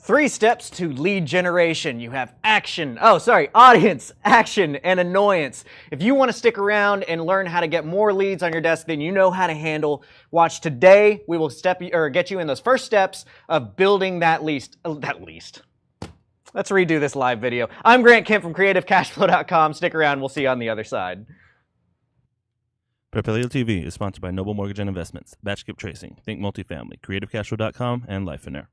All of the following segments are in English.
3 steps to lead generation. You have audience, action, and annoyance. If you want to stick around and learn how to get more leads on your desk than you know how to handle, watch today. We will get you in those first steps of building that least. Let's redo this live video. I'm Grant Kemp from CreativeCashFlow.com. Stick around. We'll see you on the other side. Propelio TV is sponsored by Noble Mortgage and Investments, Batch Skip Tracing, Think Multifamily, CreativeCashFlow.com, and Lifeinaire.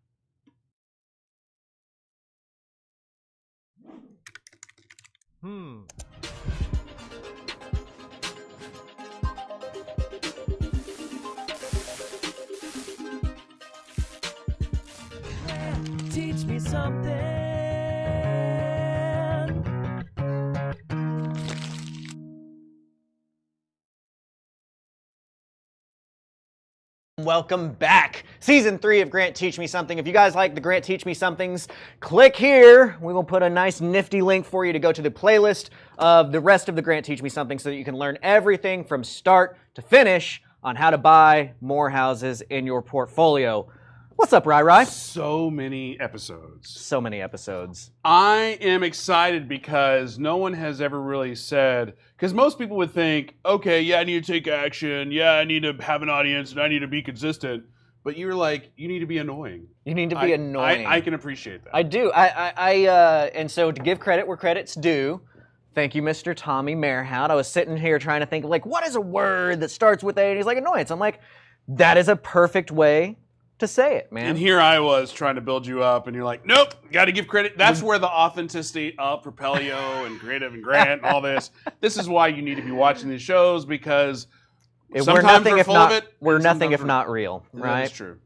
Teach me something. Welcome back. Season 3 of Grant Teach Me Something. If you guys like the Grant Teach Me Somethings, click here. We will put a nice nifty link for you to go to the playlist of the rest of the Grant Teach Me Something so that you can learn everything from start to finish on how to buy more houses in your portfolio. What's up, Rai? So many episodes. So many episodes. I am excited because no one has ever really said, because most people would think, okay, yeah, I need to take action. Yeah, I need to have an audience and I need to be consistent. But you're like, you need to be annoying. You need to be annoying. I can appreciate that. I do. And so to give credit where credit's due, thank you, Mr. Tommy Merhout. I was sitting here trying to think, like, what is a word that starts with A? And he's like, annoyance. I'm like, that is a perfect way to say it, man. And here I was trying to build you up, and you're like, nope, got to give credit. That's where the authenticity of Propelio and Creative and Grant and all this. This is why you need to be watching these shows, because sometimes we're full of it. We're nothing if not real, right? That's true.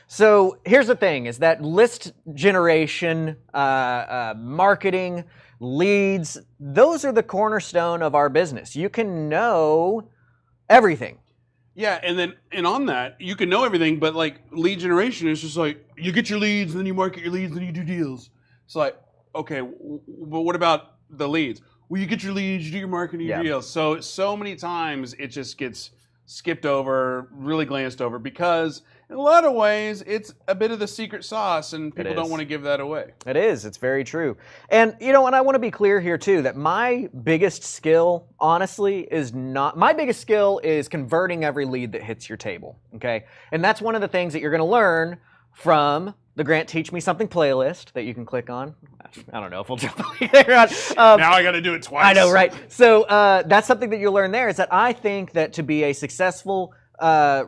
So here's the thing, is that list generation, marketing, leads, those are the cornerstone of our business. You can know everything. Yeah, and on that, you can know everything, but like lead generation is just like, you get your leads, and then you market your leads, and then you do deals. It's like, okay, but what about the leads? Well, you get your leads, you do your marketing, you do deals. So many times it just gets skipped over, really glanced over, because in a lot of ways, it's a bit of the secret sauce, and people don't want to give that away. It is. It's very true. And, you know, and I want to be clear here, too, that my biggest skill, honestly, is not... My biggest skill is converting every lead that hits your table, okay? And that's one of the things that you're going to learn from the Grant Teach Me Something playlist that you can click on. I don't know if we'll jump there on. Now I got to do it twice. I know, right? So that's something that you'll learn there, is that I think that to be a successful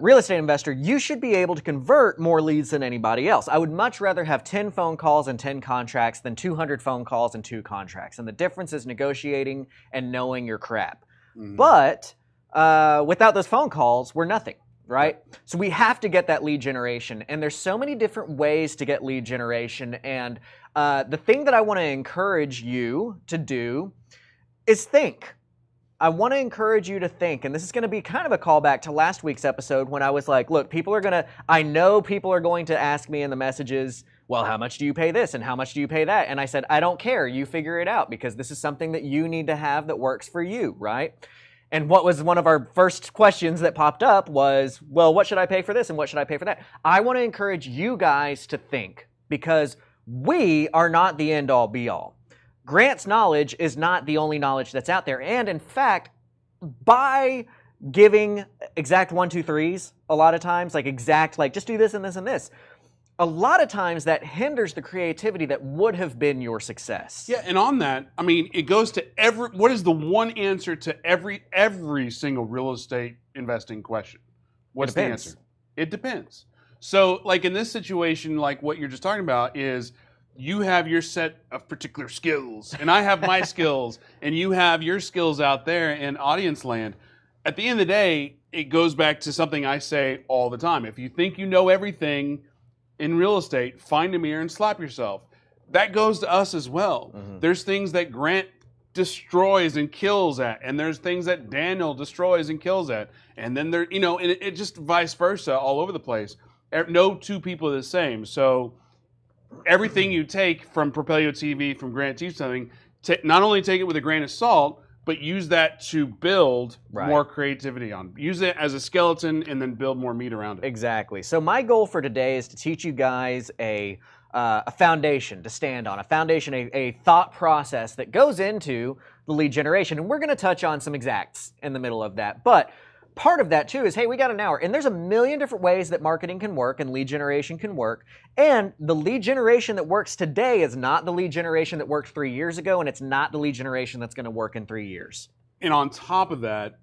real estate investor, you should be able to convert more leads than anybody else. I would much rather have 10 phone calls and 10 contracts than 200 phone calls and 2 contracts. And the difference is negotiating and knowing your crap. Mm-hmm. But without those phone calls, we're nothing. Right? So we have to get that lead generation. And there's so many different ways to get lead generation. And the thing that I want to encourage you to do is think. I want to encourage you to think. And this is going to be kind of a callback to last week's episode when I was like, look, I know people are going to ask me in the messages, well, how much do you pay this? And how much do you pay that? And I said, I don't care. You figure it out, because this is something that you need to have that works for you, right? And what was one of our first questions that popped up was, well, what should I pay for this and what should I pay for that? I want to encourage you guys to think, because we are not the end-all, be-all. Grant's knowledge is not the only knowledge that's out there. And in fact, by giving exact 1, 2, 3s a lot of times, like just do this and this and this, a lot of times that hinders the creativity that would have been your success. Yeah, and on that, I mean, it goes to what is the one answer to every single real estate investing question? What's the answer? It depends. So, like in this situation, like what you're just talking about is you have your set of particular skills, and I have my skills, and you have your skills out there in audience land. At the end of the day, it goes back to something I say all the time. If you think you know everything in real estate, find a mirror and slap yourself. That goes to us as well. Mm-hmm. There's things that Grant destroys and kills at, and there's things that Daniel destroys and kills at, and then there, and it just vice versa all over the place. No 2 people are the same. So everything you take from Propelio TV, from Grant Teach Something, not only take it with a grain of salt, but use that to build more creativity on. Use it as a skeleton and then build more meat around it. Exactly. So my goal for today is to teach you guys a a foundation to stand on, a foundation, a thought process that goes into the lead generation. And we're going to touch on some exacts in the middle of that. But part of that too is, hey, we got an hour. And there's a million different ways that marketing can work and lead generation can work. And the lead generation that works today is not the lead generation that worked 3 years ago, and it's not the lead generation that's going to work in 3 years. And on top of that,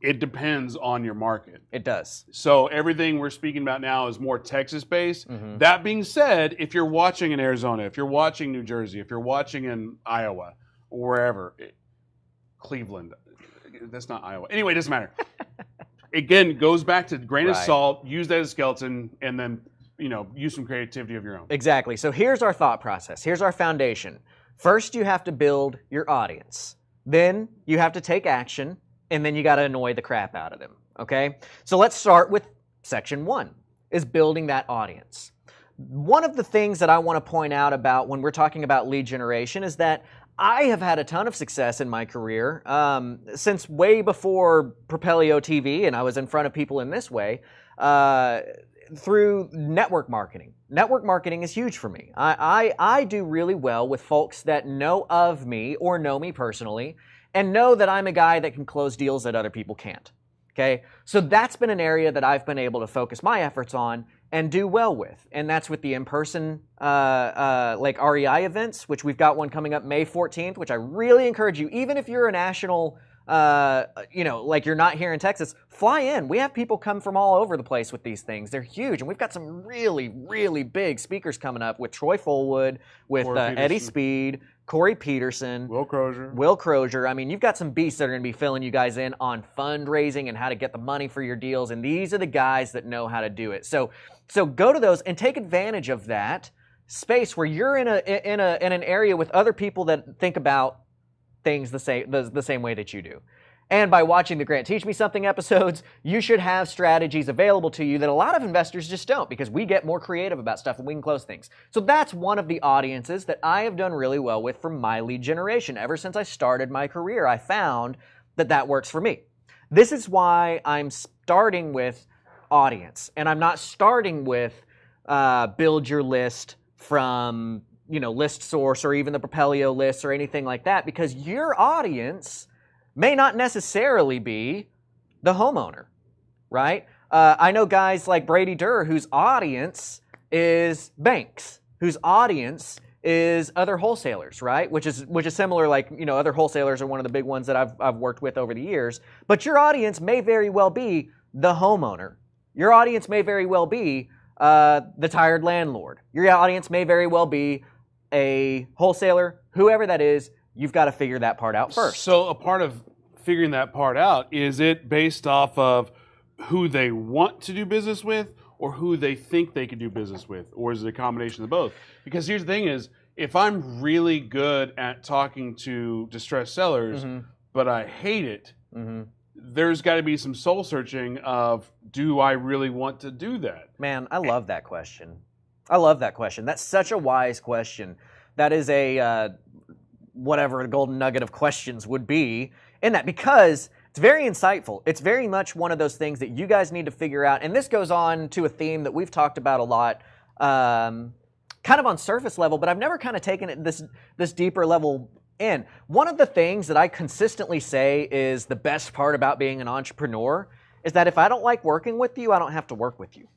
it depends on your market. It does. So everything we're speaking about now is more Texas-based. Mm-hmm. That being said, if you're watching in Arizona, if you're watching New Jersey, if you're watching in Iowa, or wherever, Cleveland, that's not Iowa. Anyway, it doesn't matter. Again, it goes back to grain of salt, use that as a skeleton, and then use some creativity of your own. Exactly. So here's our thought process. Here's our foundation. First, you have to build your audience. Then you have to take action, and then you got to annoy the crap out of them, okay? So let's start with section 1, is building that audience. One of the things that I want to point out about when we're talking about lead generation is that I have had a ton of success in my career since way before Propelio TV, and I was in front of people in this way, through network marketing. Network marketing is huge for me. I do really well with folks that know of me or know me personally and know that I'm a guy that can close deals that other people can't. Okay? So that's been an area that I've been able to focus my efforts on and do well with. And that's with the in-person like REI events, which we've got one coming up May 14th, which I really encourage you, even if you're a national, like you're not here in Texas, fly in. We have people come from all over the place with these things. They're huge. And we've got some really, really big speakers coming up with Troy Fullwood, with Eddie Speed, Corey Peterson, Will Crozier. I mean, you've got some beasts that are going to be filling you guys in on fundraising and how to get the money for your deals. And these are the guys that know how to do it. So go to those and take advantage of that space where you're in an area with other people that think about things the same way that you do. And by watching the Grant Teach Me Something episodes, you should have strategies available to you that a lot of investors just don't, because we get more creative about stuff and we can close things. So that's one of the audiences that I have done really well with for my lead generation. Ever since I started my career, I found that works for me. This is why I'm starting with audience, and I'm not starting with build your list from List Source or even the Propelio list or anything like that, because your audience may not necessarily be the homeowner, right? I know guys like Brady Durr whose audience is banks, whose audience is other wholesalers, right? Which is similar, like, other wholesalers are one of the big ones that I've worked with over the years. But your audience may very well be the homeowner. Your audience may very well be the tired landlord. Your audience may very well be a wholesaler, whoever that is. You've got to figure that part out first. So a part of figuring that part out, is it based off of who they want to do business with or who they think they can do business with? Or is it a combination of both? Because here's the thing is, if I'm really good at talking to distressed sellers, but I hate it, there's got to be some soul searching of, do I really want to do that? Man, I love that question. I love that question. That's such a wise question. That is a whatever the golden nugget of questions would be in that, because it's very insightful. It's very much one of those things that you guys need to figure out. And this goes on to a theme that we've talked about a lot, kind of on surface level, but I've never kind of taken it this deeper level in. One of the things that I consistently say is the best part about being an entrepreneur is that if I don't like working with you, I don't have to work with you.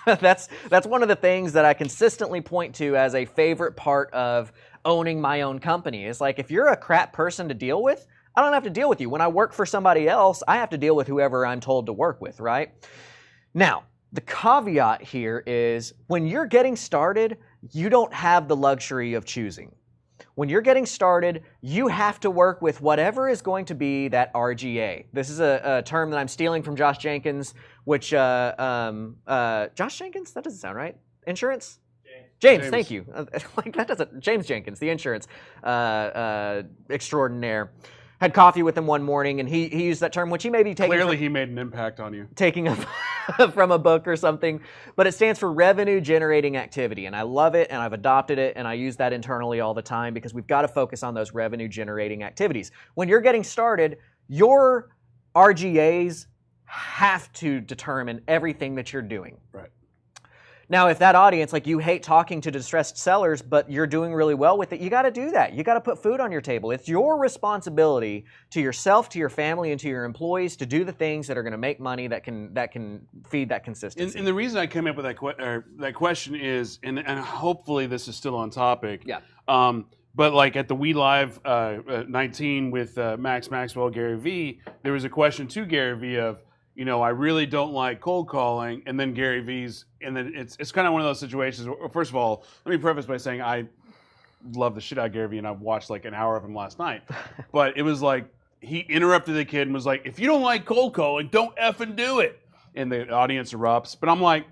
That's one of the things that I consistently point to as a favorite part of owning my own company. Is like, if you're a crap person to deal with, I don't have to deal with you. When I work for somebody else, I have to deal with whoever I'm told to work with, right? Now, the caveat here is when you're getting started, you don't have the luxury of choosing. When you're getting started, you have to work with whatever is going to be that RGA. This is a term that I'm stealing from Josh Jenkins, which, Josh Jenkins? That doesn't sound right. Insurance? James, thank you. James Jenkins, the insurance extraordinaire. Had coffee with him one morning, and he used that term, which he may be taking. Clearly, he made an impact on you. Taking from a book or something, but it stands for revenue generating activity, and I love it, and I've adopted it, and I use that internally all the time because we've got to focus on those revenue generating activities. When you're getting started, your RGAs have to determine everything that you're doing. Right. Now, if that audience, like you hate talking to distressed sellers, but you're doing really well with it, you got to do that. You got to put food on your table. It's your responsibility to yourself, to your family, and to your employees to do the things that are going to make money that can feed that consistency. And the reason I came up with that question is, and hopefully this is still on topic. Yeah. But like at the We Live 19 with Max Maxwell, Gary Vee, there was a question to Gary Vee of, I really don't like cold calling, and then Gary Vee's, and then it's kind of one of those situations where, first of all, let me preface by saying I love the shit out of Gary Vee, and I've watched like an hour of him last night. But it was like, he interrupted the kid and was like, if you don't like cold calling, don't effing do it. And the audience erupts. But I'm like,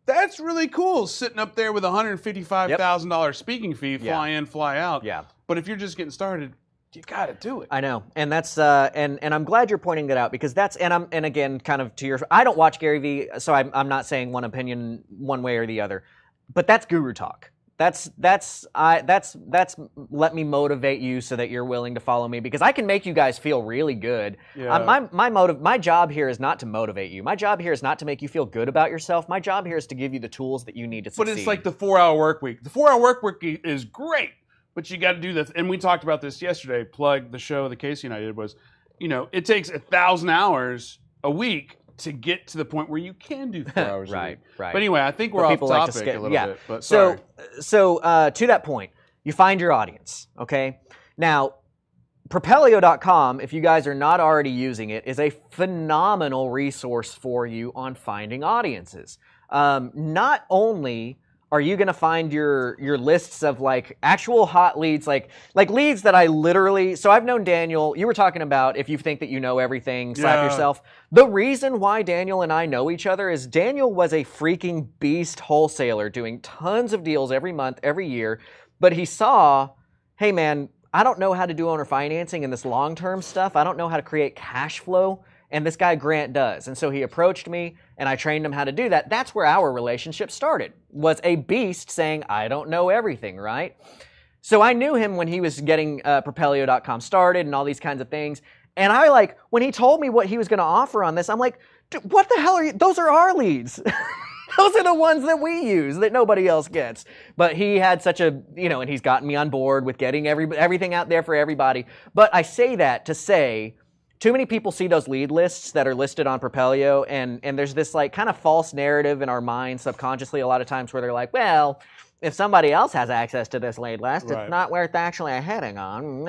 that's really cool, sitting up there with a $155,000 speaking fee, fly in, fly out. Yeah. But if you're just getting started, you got to do it. I know, and that's and I'm glad you're pointing that out, because that's and again, kind of to your, I don't watch Gary Vee, so I'm not saying one opinion one way or the other, but that's guru talk. That's let me motivate you so that you're willing to follow me, because I can make you guys feel really good. Yeah. My job here is not to motivate you. My job here is not to make you feel good about yourself. My job here is to give you the tools that you need to succeed. But it's like the 4-hour work week. The 4-hour work week is great, but you got to do this. And we talked about this yesterday. Plug the show that Casey and I did was, it takes 1,000 hours a week to get to the point where you can do 4 hours a week. Right. But anyway, I think we're off topic a little bit. But so to that point, you find your audience, okay? Now, Propelio.com, if you guys are not already using it, is a phenomenal resource for you on finding audiences. Not only are you going to find your lists of like actual hot leads, like leads that I literally, so I've known Daniel, you were talking about if you think that you know everything, slap yourself. The reason why Daniel and I know each other is Daniel was a freaking beast wholesaler doing tons of deals every month, every year, but he saw, hey man, I don't know how to do owner financing and this long-term stuff. I don't know how to create cash flow. And this guy Grant does. And so he approached me and I trained him how to do that. That's where our relationship started, was a beast saying, I don't know everything, right? So I knew him when he was getting Propelio.com started and all these kinds of things. And I when he told me what he was going to offer on this, I'm like, dude, what the hell are you? Those are our leads. Those are the ones that we use that nobody else gets. But he had such a, and he's gotten me on board with getting everything out there for everybody. But I say that to say, too many people see those lead lists that are listed on Propelio, and there's this kind of false narrative in our minds subconsciously a lot of times where they're like, well, if somebody else has access to this lead list, it's not worth actually heading on.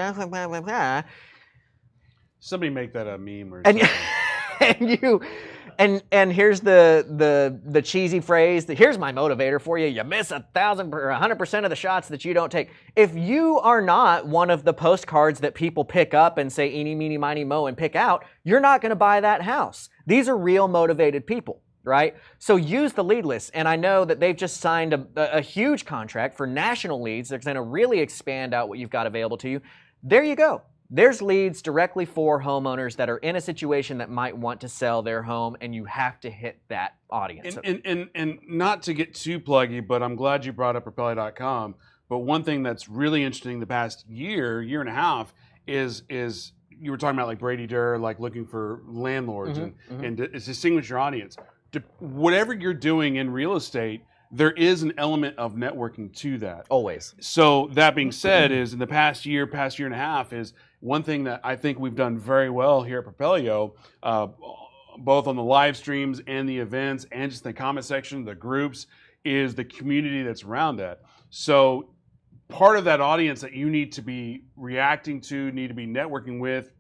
Somebody make that a meme or something. And here's the cheesy phrase. Here's my motivator for you. You miss 1,000 or 100% of the shots that you don't take. If you are not one of the postcards that people pick up and say eeny, meeny, miny, mo and pick out, you're not going to buy that house. These are real motivated people, right? So use the lead list. And I know that they've just signed a huge contract for national leads. They're going to really expand out what you've got available to you. There you go. There's leads directly for homeowners that are in a situation that might want to sell their home, and you have to hit that audience. And not to get too pluggy, but I'm glad you brought up Propelli.com. But one thing that's really interesting the past year and a half is you were talking about like Brady Durr, like looking for landlords and distinguish your audience. Whatever you're doing in real estate, there is an element of networking to that. Always. So that being said, is in the past year and a half, is one thing that I think we've done very well here at Propelio, both on the live streams and the events and just the comment section, the groups, is the community that's around that. So part of that audience that you need to be reacting to, need to be networking with,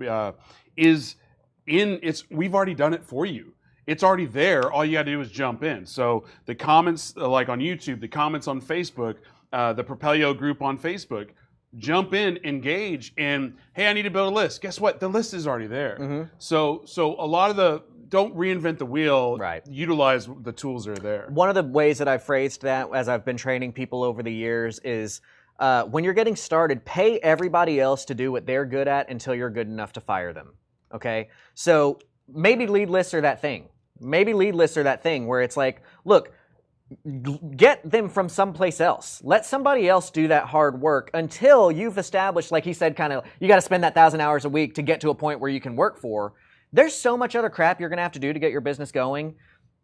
we've already done it for you. It's already there. All you got to do is jump in. So the comments, like on YouTube, the comments on Facebook, the Propelio group on Facebook, jump in, engage, and hey, I need to build a list. Guess what? The list is already there. So a lot of don't reinvent the wheel. Right. Utilize the tools that are there. One of the ways that I've phrased that as I've been training people over the years is when you're getting started, pay everybody else to do what they're good at until you're good enough to fire them. Okay? So maybe lead lists are that thing. Maybe lead lists are that thing where it's like, look, get them from someplace else. Let somebody else do that hard work until you've established, like he said, kind of, you got to spend that 1,000 hours a week to get to a point where you can work for. There's so much other crap you're going to have to do to get your business going.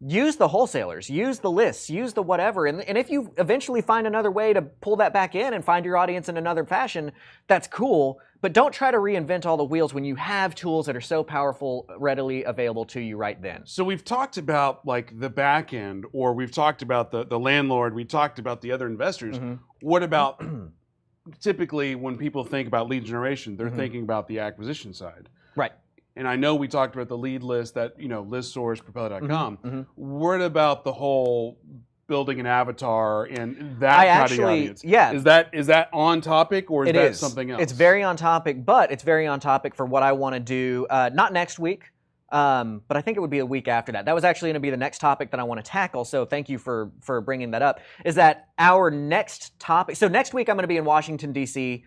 use the wholesalers, use the lists, use the whatever. And if you eventually find another way to pull that back in and find your audience in another fashion, that's cool. But don't try to reinvent all the wheels when you have tools that are so powerful, readily available to you right then. So we've talked about like the back end, or we've talked about the landlord, we talked about the other investors. What about typically when people think about lead generation, they're thinking about the acquisition side. Right. And I know we talked about the lead list, that, list source, Propello.com. What about the whole building an avatar and that kind of audience? Yeah. Is that on topic, or is that something else? It's very on topic, but it's very on topic for what I want to do, not next week, but I think it would be a week after that. That was actually going to be the next topic that I want to tackle, so thank you for bringing that up, is that our next topic, so next week I'm going to be in Washington, D.C.,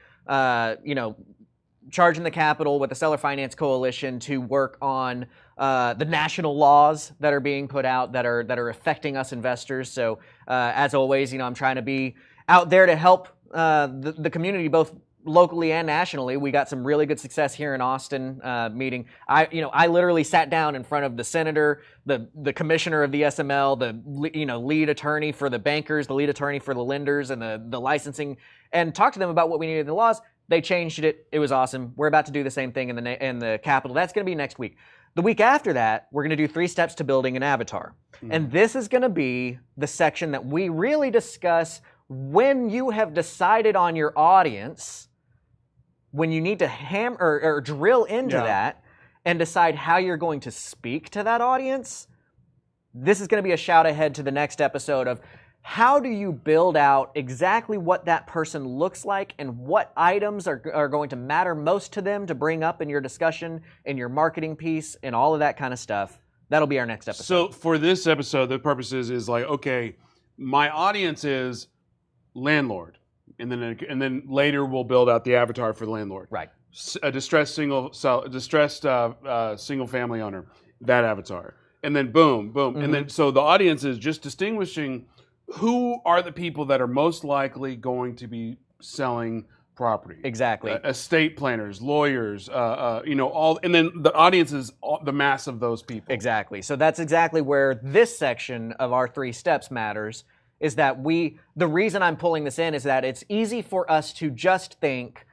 charging the Capitol with the Seller Finance Coalition to work on the national laws that are being put out that are affecting us investors. So as always, I'm trying to be out there to help the community both locally and nationally. We got some really good success here in Austin meeting. I literally sat down in front of the senator, the commissioner of the SML, the lead attorney for the bankers, the lead attorney for the lenders, and the licensing, and talked to them about what we needed in the laws. They changed it. It was awesome. We're about to do the same thing in the Capitol. That's going to be next week. The week after that, we're going to do 3 steps to building an avatar. And this is going to be the section that we really discuss when you have decided on your audience, when you need to hammer or drill into that and decide how you're going to speak to that audience. This is going to be a shout ahead to the next episode of how do you build out exactly what that person looks like and what items are going to matter most to them to bring up in your discussion, in your marketing piece, and all of that kind of stuff. That'll be our next episode. So for this episode, the purpose is like, okay, my audience is landlord, and then later we'll build out the avatar for the landlord. Right. A distressed single family owner, that avatar, and then boom, and then so the audience is just distinguishing who are the people that are most likely going to be selling property. Exactly. Estate planners, lawyers, all, and then the audience is the mass of those people. Exactly. So that's exactly where this section of our 3 steps matters, is that the reason I'm pulling this in is that it's easy for us to just think,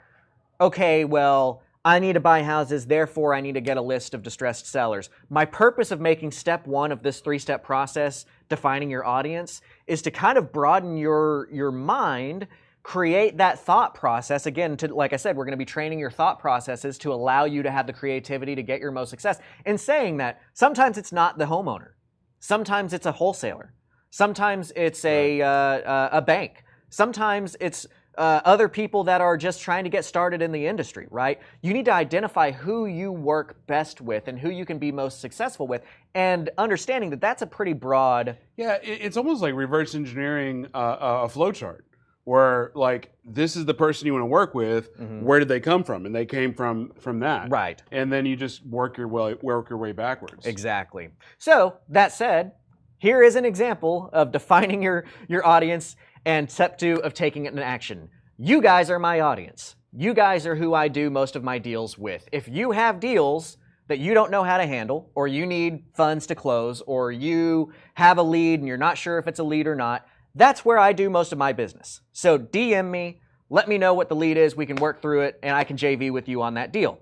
okay, well, I need to buy houses, therefore I need to get a list of distressed sellers. My purpose of making step 1 of this 3-step process, defining your audience, is to kind of broaden your mind, create that thought process. Again, like I said, we're going to be training your thought processes to allow you to have the creativity to get your most success. In saying that, sometimes it's not the homeowner. Sometimes it's a wholesaler. Sometimes it's a bank. Sometimes it's other people that are just trying to get started in the industry, right? You need to identify who you work best with and who you can be most successful with, and understanding that that's a pretty broad... Yeah, it's almost like reverse engineering a flow chart, where like, this is the person you want to work with, where did they come from? And they came from that. Right. And then you just work your way backwards. Exactly. So, that said, here is an example of defining your audience and step 2 of taking it in action. You guys are my audience. You guys are who I do most of my deals with. If you have deals that you don't know how to handle, or you need funds to close, or you have a lead and you're not sure if it's a lead or not, that's where I do most of my business. So DM me, let me know what the lead is, we can work through it, and I can JV with you on that deal.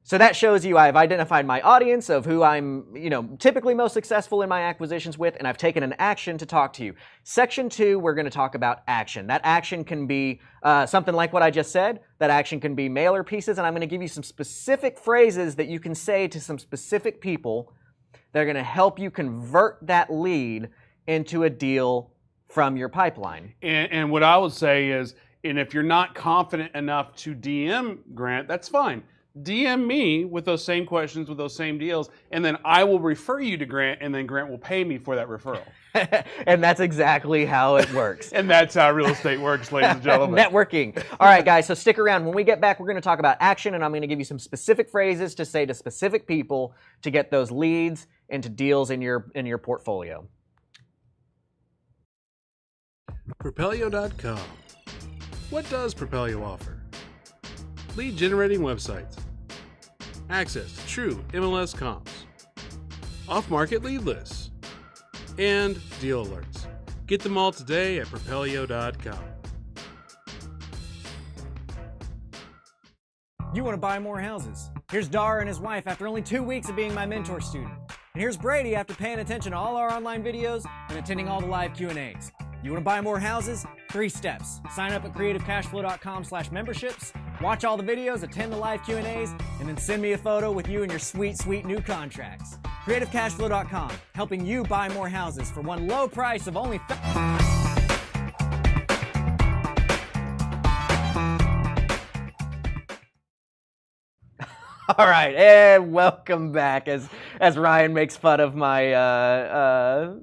So that shows you I've identified my audience of who I'm, typically most successful in my acquisitions with, and I've taken an action to talk to you. Section 2, we're going to talk about action. That action can be something like what I just said. That action can be mailer pieces, and I'm going to give you some specific phrases that you can say to some specific people that are going to help you convert that lead into a deal from your pipeline. And what I would say is, and if you're not confident enough to DM Grant, that's fine. DM me with those same questions, with those same deals, and then I will refer you to Grant, and then Grant will pay me for that referral. And that's exactly how it works. And that's how real estate works, ladies and gentlemen. Networking. All right, guys, so stick around. When we get back, we're going to talk about action, and I'm going to give you some specific phrases to say to specific people to get those leads into deals in your portfolio. Propelio.com. What does Propelio offer? Lead generating websites, access to true MLS comps, off-market lead lists, and deal alerts. Get them all today at Propelio.com. You want to buy more houses. Here's Dar and his wife after only 2 weeks of being my mentor student. And here's Brady after paying attention to all our online videos and attending all the live Q&As. You want to buy more houses? 3 steps. Sign up at CreativeCashFlow.com/memberships, watch all the videos, attend the live Q&As, and then send me a photo with you and your sweet, sweet new contracts. CreativeCashFlow.com, helping you buy more houses for one low price of only All right, and welcome back as Ryan makes fun of my I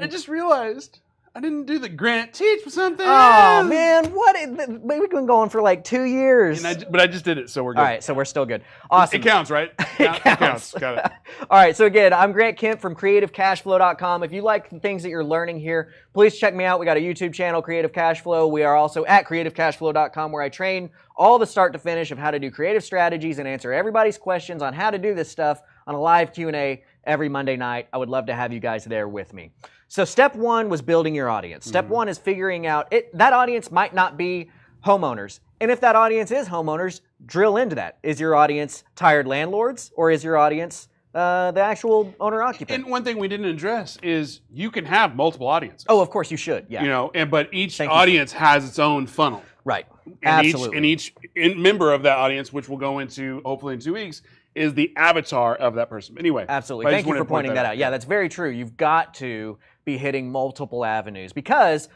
just realized I didn't do the Grant teach something. Oh man, what? We've been going for like 2 years. But I just did it, so we're good. All right, so we're still good. Awesome. It counts, right? It counts. Got it. All right, so again, I'm Grant Kemp from CreativeCashFlow.com. If you like the things that you're learning here, please check me out. We got a YouTube channel, Creative Cashflow. We are also at CreativeCashFlow.com, where I train all the start to finish of how to do creative strategies and answer everybody's questions on how to do this stuff on a live Q&A every Monday night. I would love to have you guys there with me. So step 1 was building your audience. Step 1 is figuring out that audience might not be homeowners. And if that audience is homeowners, drill into that. Is your audience tired landlords, or is your audience the actual owner-occupant? And one thing we didn't address is you can have multiple audiences. Oh, of course you should, yeah. You know, but each audience has its own funnel. Right, And absolutely. each member of that audience, which we'll go into hopefully in 2 weeks, is the avatar of that person. Anyway. Absolutely. Thank you for pointing that out. Yeah, that's very true. You've got to be hitting multiple avenues because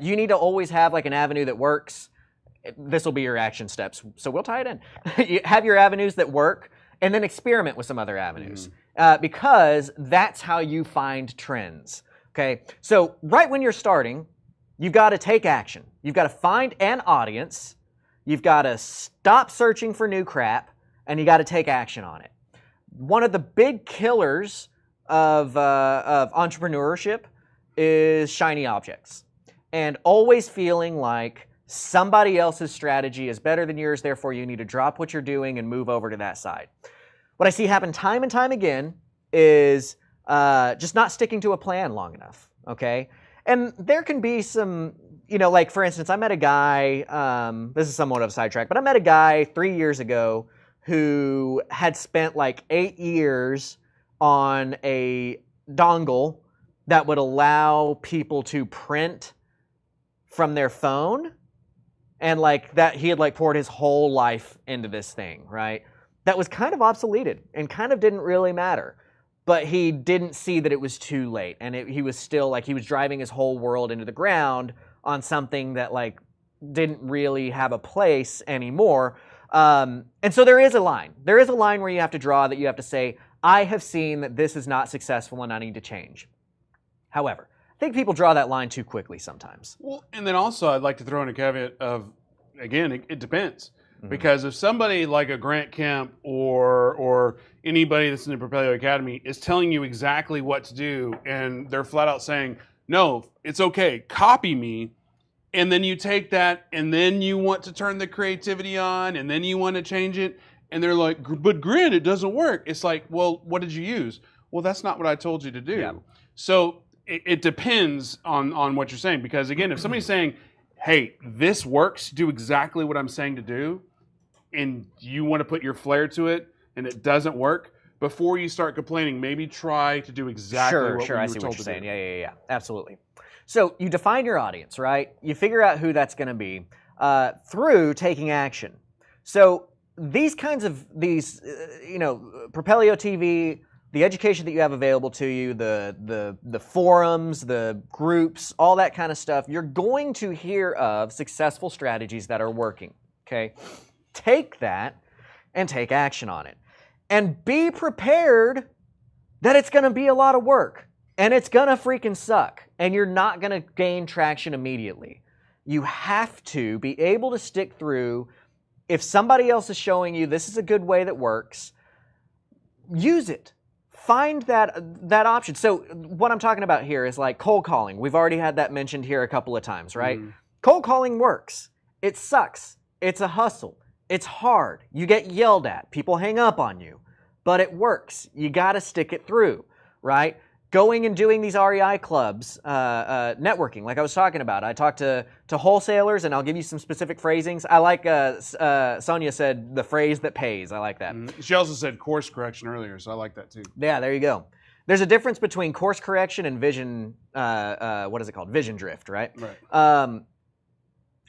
you need to always have like an avenue that works. This will be your action steps, so we'll tie it in. You have your avenues that work, and then experiment with some other avenues because that's how you find trends. Okay, so right when you're starting, you've got to take action. You've got to find an audience. You've got to stop searching for new crap, and you got to take action on it. One of the big killers of entrepreneurship is shiny objects and always feeling like somebody else's strategy is better than yours, therefore you need to drop what you're doing and move over to that side. What I see happen time and time again is just not sticking to a plan long enough, okay? And there can be some, like for instance, I met a guy, this is somewhat of a sidetrack, but I met a guy 3 years ago who had spent like 8 years on a dongle that would allow people to print from their phone, and like that he had like poured his whole life into this thing, right? That was kind of obsoleted and kind of didn't really matter, but he didn't see that it was too late, and he was still like he was driving his whole world into the ground on something that like didn't really have a place anymore. And so there is a line. There is a line where you have to draw that you have to say, I have seen that this is not successful and I need to change. However, I think people draw that line too quickly sometimes. Well, and then also I'd like to throw in a caveat of, again, it depends. Because if somebody like a Grant Kemp or anybody that's in the Propelio Academy is telling you exactly what to do, and they're flat out saying, no, it's okay, copy me, and then you take that and then you want to turn the creativity on and then you want to change it, and they're like, but Grant, it doesn't work. It's like, well, what did you use? Well, that's not what I told you to do. Yeah. So it depends on what you're saying. Because again, if somebody's saying, hey, this works, do exactly what I'm saying to do, and you want to put your flair to it and it doesn't work, before you start complaining, maybe try to do exactly what you were told to do. Sure, I see what you're saying. Yeah, absolutely. So you define your audience, right? You figure out who that's going to be through taking action. So these kinds of Propelio TV, the education that you have available to you, the forums, the groups, all that kind of stuff, you're going to hear of successful strategies that are working, okay? Take that and take action on it. And be prepared that it's going to be a lot of work. And it's going to freaking suck. And you're not going to gain traction immediately. You have to be able to stick through. If somebody else is showing you this is a good way that works, use it. Find that option. So what I'm talking about here is like cold calling. We've already had that mentioned here a couple of times, right? Cold calling works. It sucks. It's a hustle. It's hard. You get yelled at. People hang up on you. But it works. You got to stick it through, right? going and doing these REI clubs, networking, like I was talking about. I talked to wholesalers, and I'll give you some specific phrasings. I like, Sonia said, the phrase that pays. I like that. She also said course correction earlier, so I like that too. Yeah, there you go. There's a difference between course correction and vision, what is it called? Vision drift, right? Right.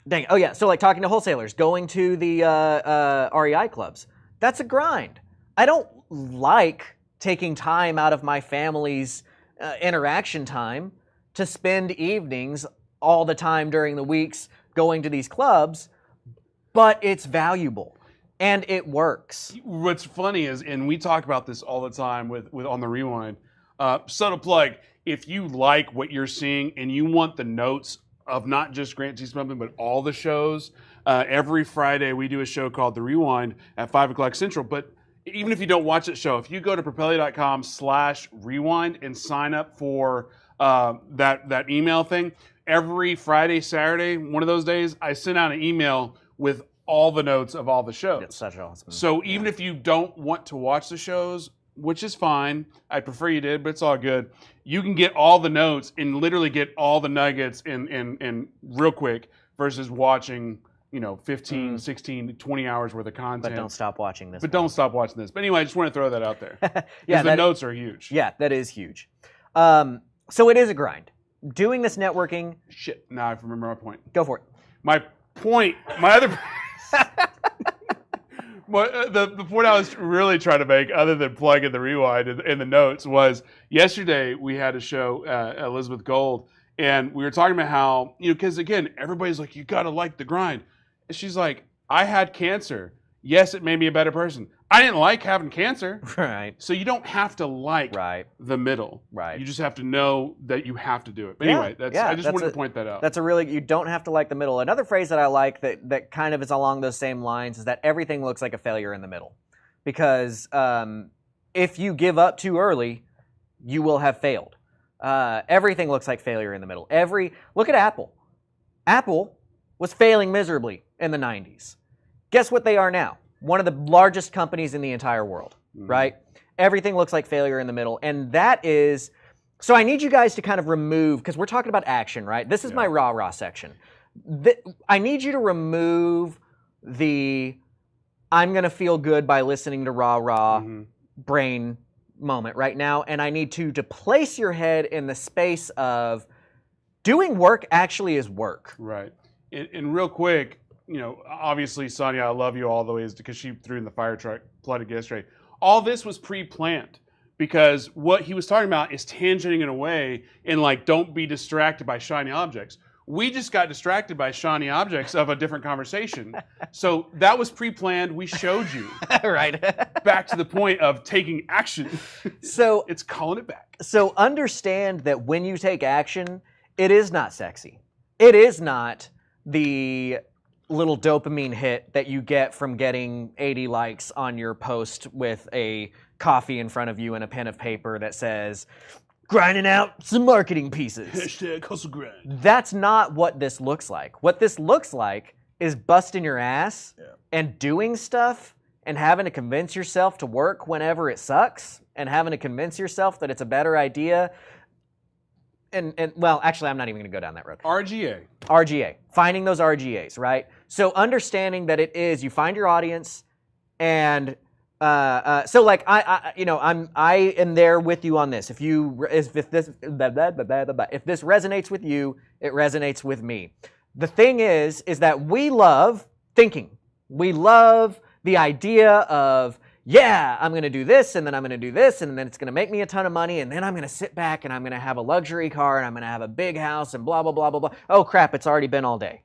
Dang it. Oh, yeah. So, like, talking to wholesalers, going to the REI clubs, that's a grind. I don't like taking time out of my family's interaction time to spend evenings all the time during the weeks going to these clubs, but it's valuable and it works. What's funny is, and we talk about this all the time with on the Rewind, subtle plug, if you like what you're seeing and you want the notes of not just Grant T. Smumpin, but all the shows. Every Friday we do a show called The Rewind at 5 o'clock Central. But even if you don't watch that show, if you go to propellia.com/rewind and sign up for that email thing, every Friday, Saturday, one of those days, I send out an email with all the notes of all the shows. It's such awesome. So even if you don't want to watch the shows, which is fine, I prefer you did, but it's all good. You can get all the notes and literally get all the nuggets in real quick versus watching, 15, 16, 20 hours worth of content. But don't stop watching this. But don't stop watching this. But anyway, I just want to throw that out there. Yeah, the notes are huge. Yeah, that is huge. So it is a grind. Doing this networking. Shit, now I remember my point. Go for it. My other... Well, the point I was really trying to make, other than plugging the Rewind in the notes, was yesterday we had a show, Elizabeth Gold, and we were talking about how, because again, everybody's like, you got to like the grind. And she's like, I had cancer. Yes, it made me a better person. I didn't like having cancer. Right. So you don't have to like the middle. Right. You just have to know that you have to do it. But Yeah, anyway, yeah, I just wanted to point that out. That's you don't have to like the middle. Another phrase that I like that kind of is along those same lines is that everything looks like a failure in the middle. Because if you give up too early, you will have failed. Everything looks like failure in the middle. Look at Apple. Apple was failing miserably in the 90s. Guess what they are now? One of the largest companies in the entire world, right? Everything looks like failure in the middle. And that is, so I need you guys to kind of remove, because we're talking about action, right? This is my rah-rah section. I need you to remove the, I'm going to feel good by listening to rah-rah brain moment right now. And I need to place your head in the space of doing work actually is work. Right. And real quick, obviously, Sonia, I love you all the ways because she threw in the fire truck, flooded yesterday. All this was pre-planned because what he was talking about is tangenting in a way and don't be distracted by shiny objects. We just got distracted by shiny objects of a different conversation. So that was pre-planned. We showed you. Right. Back to the point of taking action. So it's calling it back. So understand that when you take action, it is not sexy. It is not the little dopamine hit that you get from getting 80 likes on your post with a coffee in front of you and a pen of paper that says, grinding out some marketing pieces. Hashtag hustle grind. That's not what this looks like. What this looks like is busting your ass and doing stuff and having to convince yourself to work whenever it sucks and having to convince yourself that it's a better idea. And well, actually, I'm not even going to go down that road. RGA. Finding those RGAs, right? So understanding that it is, you find your audience, and so like I am there with you on this. If this resonates with you, it resonates with me. The thing is that we love thinking. We love the idea of, yeah, I'm going to do this, and then I'm going to do this, and then it's going to make me a ton of money, and then I'm going to sit back, and I'm going to have a luxury car, and I'm going to have a big house, and blah, blah, blah, blah, blah. Oh, crap, it's already been all day.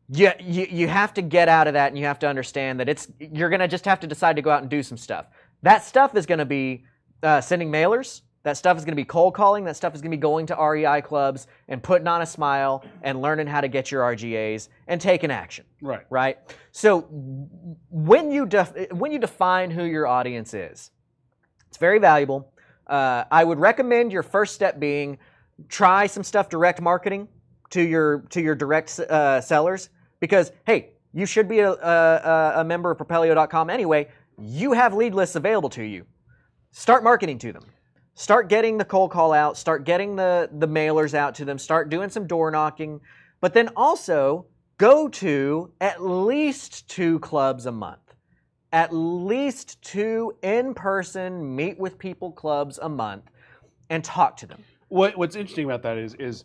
You have to get out of that, and you have to understand that you're going to just have to decide to go out and do some stuff. That stuff is going to be sending mailers. That stuff is going to be cold calling. That stuff is going to be going to REI clubs and putting on a smile and learning how to get your RGAs and taking action. Right? So when you define who your audience is, it's very valuable. I would recommend your first step being try some stuff direct marketing to your direct sellers because, hey, you should be a member of Propellia.com anyway. You have lead lists available to you. Start marketing to them. Start getting the cold call out, start getting the mailers out to them, start doing some door knocking, but then also go to at least 2 clubs a month. At least 2 in-person meet with people clubs a month and talk to them. What's interesting about that is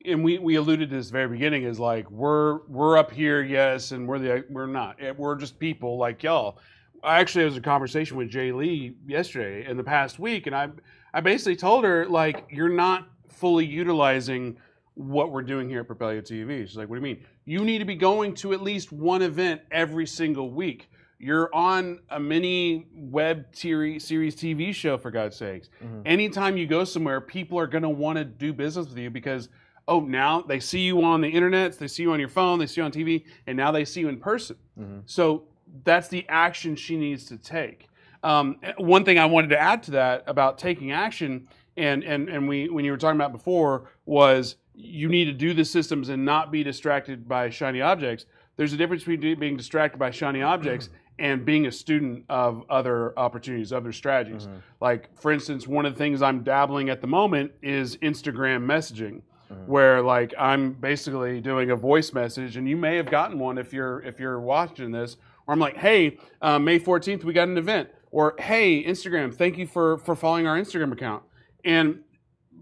and we alluded to this very beginning, is like we're up here, yes, and we're not. We're just people like y'all. I actually was a conversation with Jay Lee yesterday in the past week, and I basically told her, like, you're not fully utilizing what we're doing here at Propelio TV. She's like, what do you mean? You need to be going to at least one event every single week. You're on a mini web series TV show, for God's sakes. Mm-hmm. Anytime you go somewhere, people are going to want to do business with you because, oh, now they see you on the internet, they see you on your phone, they see you on TV, and now they see you in person. Mm-hmm. So that's the action she needs to take. One thing I wanted to add to that about taking action, and when you were talking about before, was you need to do the systems and not be distracted by shiny objects. There's a difference between being distracted by shiny objects and being a student of other opportunities, other strategies. Mm-hmm. Like, for instance, one of the things I'm dabbling at the moment is Instagram messaging, where like I'm basically doing a voice message, and you may have gotten one if you're watching this, where I'm like, hey, May 14th, we got an event. Or, hey, Instagram, thank you for following our Instagram account. And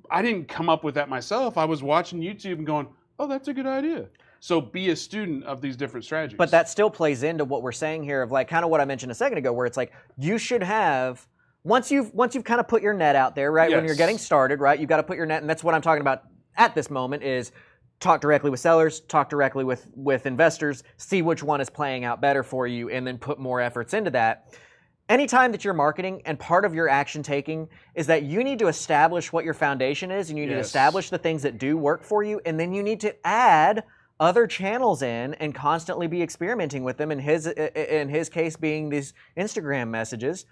I didn't come up with that myself. I was watching YouTube and going, oh, that's a good idea. So be a student of these different strategies. But that still plays into what we're saying here of like kind of what I mentioned a second ago, where it's like you should have, once you've kind of put your net out there, right? Yes. When you're getting started, right? You've got to put your net, and that's what I'm talking about at this moment is talk directly with sellers, talk directly with investors, see which one is playing out better for you, and then put more efforts into that. Anytime that you're marketing, and part of your action taking is that you need to establish what your foundation is, and you need to establish the things that do work for you, and then you need to add other channels in and constantly be experimenting with them, in his case being these Instagram messages,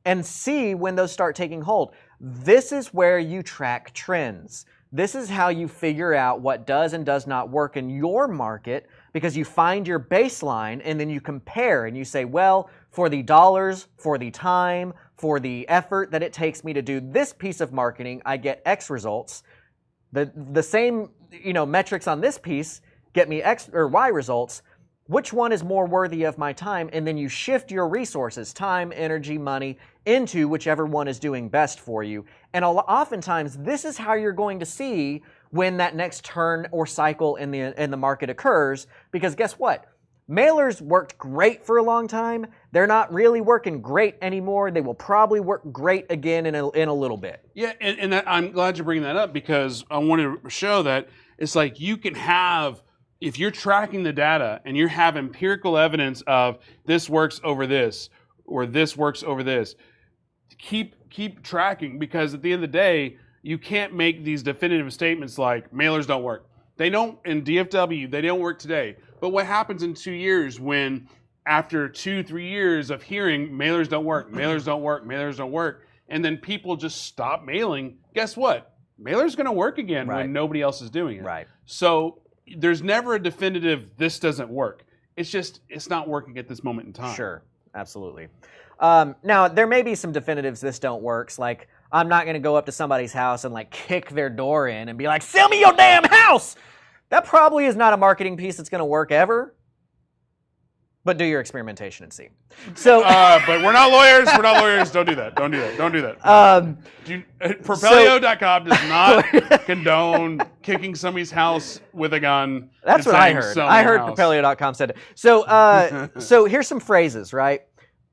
and see when those start taking hold. This is where you track trends. This is how you figure out what does and does not work in your market, because you find your baseline and then you compare and you say, well, for the dollars, for the time, for the effort that it takes me to do this piece of marketing, I get X results. The same, metrics on this piece get me X or Y results. Which one is more worthy of my time? And then you shift your resources, time, energy, money, into whichever one is doing best for you. And oftentimes, this is how you're going to see when that next turn or cycle in the market occurs. Because guess what? Mailers worked great for a long time. They're not really working great anymore. They will probably work great again in a little bit. Yeah, and I'm glad you're bringing that up, because I wanted to show that it's like you can have, if you're tracking the data and you have empirical evidence of this works over this or this works over this, keep tracking, because at the end of the day, you can't make these definitive statements like mailers don't work. They don't in DFW, they don't work today. But what happens in 2 years when after 2-3 years of hearing mailers don't work, mailers don't work, mailers don't work, and then people just stop mailing, guess what? Mailer's going to work again when nobody else is doing it. Right. So there's never a definitive this doesn't work. It's just it's not working at this moment in time. Sure, absolutely. Now, there may be some definitives this don't works, like I'm not going to go up to somebody's house and like kick their door in and be like, sell me your damn house! That probably is not a marketing piece that's going to work ever. But do your experimentation and see. So, but we're not lawyers. We're not lawyers. Don't do that. Don't do that. Don't do that. Propelio.com does not condone kicking somebody's house with a gun. That's what I heard. I heard Propelio.com said it. So, so here's some phrases, right?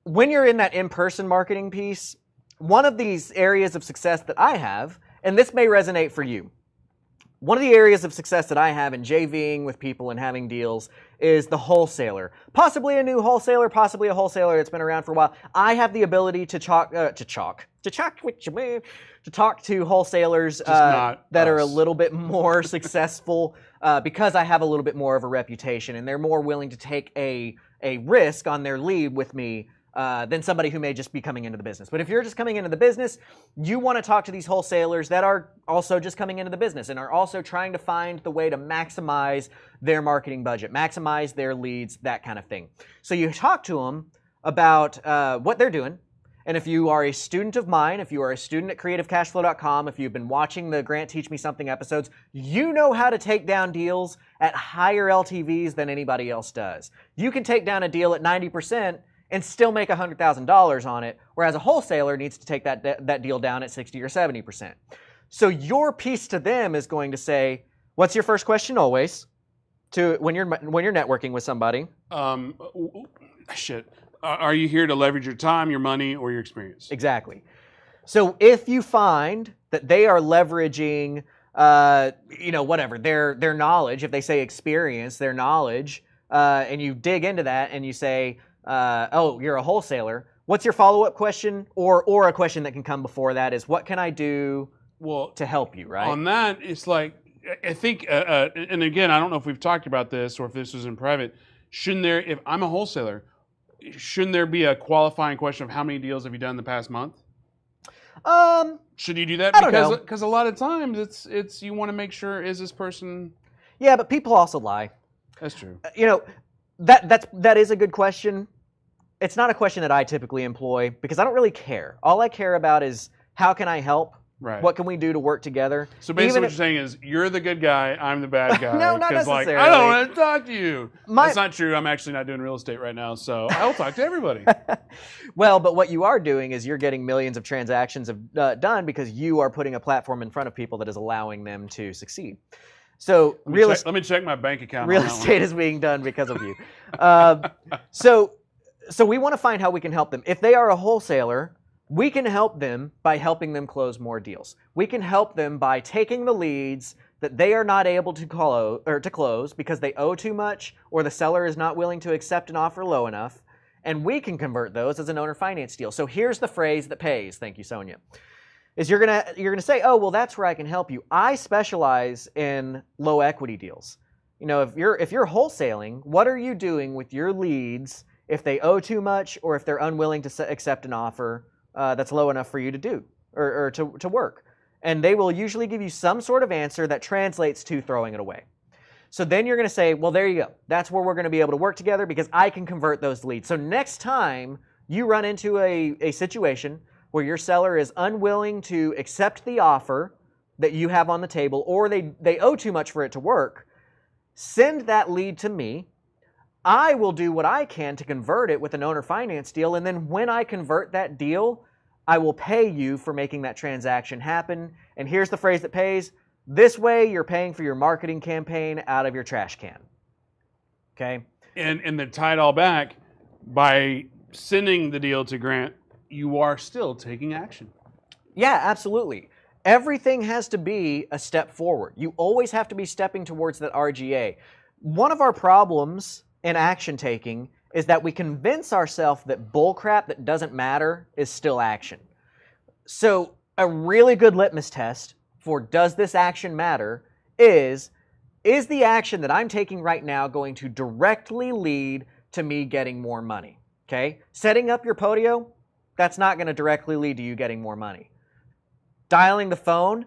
When you're in that in-person marketing piece, one of these areas of success that I have, and this may resonate for you, one of the areas of success that I have in JVing with people and having deals is the wholesaler. Possibly a new wholesaler, possibly a wholesaler that's been around for a while. I have the ability to talk to wholesalers that are a little bit more successful because I have a little bit more of a reputation, and they're more willing to take a risk on their lead with me than somebody who may just be coming into the business. But if you're just coming into the business, you want to talk to these wholesalers that are also just coming into the business and are also trying to find the way to maximize their marketing budget, maximize their leads, that kind of thing. So you talk to them about what they're doing, And if you are a student of mine, if you are a student at CreativeCashFlow.com, if you've been watching the Grant Teach Me Something episodes, you know how to take down deals at higher LTVs than anybody else does. You can take down a deal at 90% and still make $100,000 on it, whereas a wholesaler needs to take that deal down at 60 or 70%. So your piece to them is going to say, what's your first question always when you're networking with somebody? Are you here to leverage your time, your money, or your experience? Exactly. So if you find that they are leveraging, whatever, their knowledge, if they say experience, their knowledge, and you dig into that and you say, oh, you're a wholesaler, what's your follow-up question? Or a question that can come before that is, what can I do to help you, right? On that, it's like, I think, and again, I don't know if we've talked about this or if this was in private, if I'm a wholesaler, shouldn't there be a qualifying question of how many deals have you done in the past month? Should you do that? I don't know. Because a lot of times it's you want to make sure, is this person... Yeah, but people also lie. That's true. That is a good question. It's not a question that I typically employ because I don't really care. All I care about is, how can I help? Right. What can we do to work together? So basically what you're saying is, you're the good guy, I'm the bad guy. No, not necessarily. I don't want to talk to you. That's not true. I'm actually not doing real estate right now, so I'll talk to everybody. Well, but what you are doing is you're getting millions of transactions done because you are putting a platform in front of people that is allowing them to succeed. So let me check my bank account. Real estate is being done because of you. So we want to find how we can help them. If they are a wholesaler, we can help them by helping them close more deals. We can help them by taking the leads that they are not able to close because they owe too much or the seller is not willing to accept an offer low enough, and we can convert those as an owner finance deal. So here's the phrase that pays. Thank you, Sonia. Is you're gonna say, oh, well, that's where I can help you. I specialize in low equity deals. If you're wholesaling, what are you doing with your leads if they owe too much or if they're unwilling to accept an offer that's low enough for you to do or to work? And they will usually give you some sort of answer that translates to throwing it away. So then you're going to say, well, there you go. That's where we're going to be able to work together because I can convert those leads. So next time you run into a situation where your seller is unwilling to accept the offer that you have on the table or they owe too much for it to work, send that lead to me. I will do what I can to convert it with an owner finance deal, and then when I convert that deal, I will pay you for making that transaction happen. And here's the phrase that pays. This way, you're paying for your marketing campaign out of your trash can. Okay? And to tie it all back, by sending the deal to Grant, you are still taking action. Yeah, absolutely. Everything has to be a step forward. You always have to be stepping towards that RGA. One of our problems in action taking is that we convince ourselves that bullcrap that doesn't matter is still action. So a really good litmus test for does this action matter is the action that I'm taking right now going to directly lead to me getting more money? Okay? Setting up your Podio, that's not going to directly lead to you getting more money. Dialing the phone,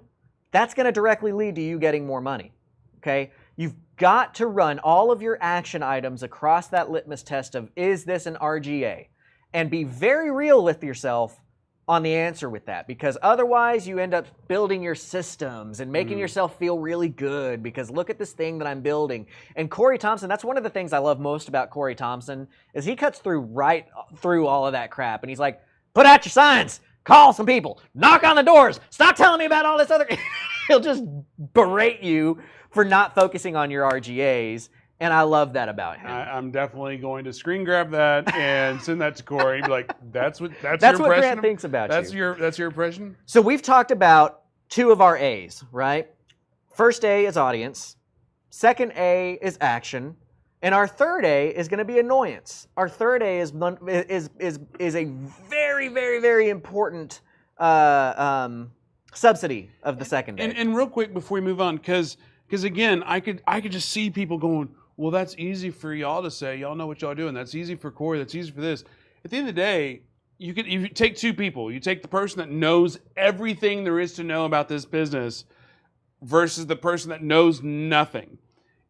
that's going to directly lead to you getting more money. Okay? You've got to run all of your action items across that litmus test of, is this an RGA? And be very real with yourself on the answer with that, because otherwise you end up building your systems and making yourself feel really good because look at this thing that I'm building. And Corey Thompson, that's one of the things I love most about Corey Thompson is he cuts right through all of that crap. And he's like, put out your signs, call some people, knock on the doors, stop telling me about all this other... He'll just berate you for not focusing on your RGAs, and I love that about him. I'm definitely going to screen grab that and send that to Corey. Be like, that's your what impression. Grant thinks about you. That's your impression. So we've talked about two of our A's, right? First A is audience, second A is action, and our third A is going to be annoyance. Our third A is a very, very, very important subsidy of the second A. And real quick before we move on, because again, I could just see people going, well, that's easy for y'all to say. Y'all know what y'all doing. That's easy for Corey. That's easy for this. At the end of the day, you take two people. You take the person that knows everything there is to know about this business versus the person that knows nothing.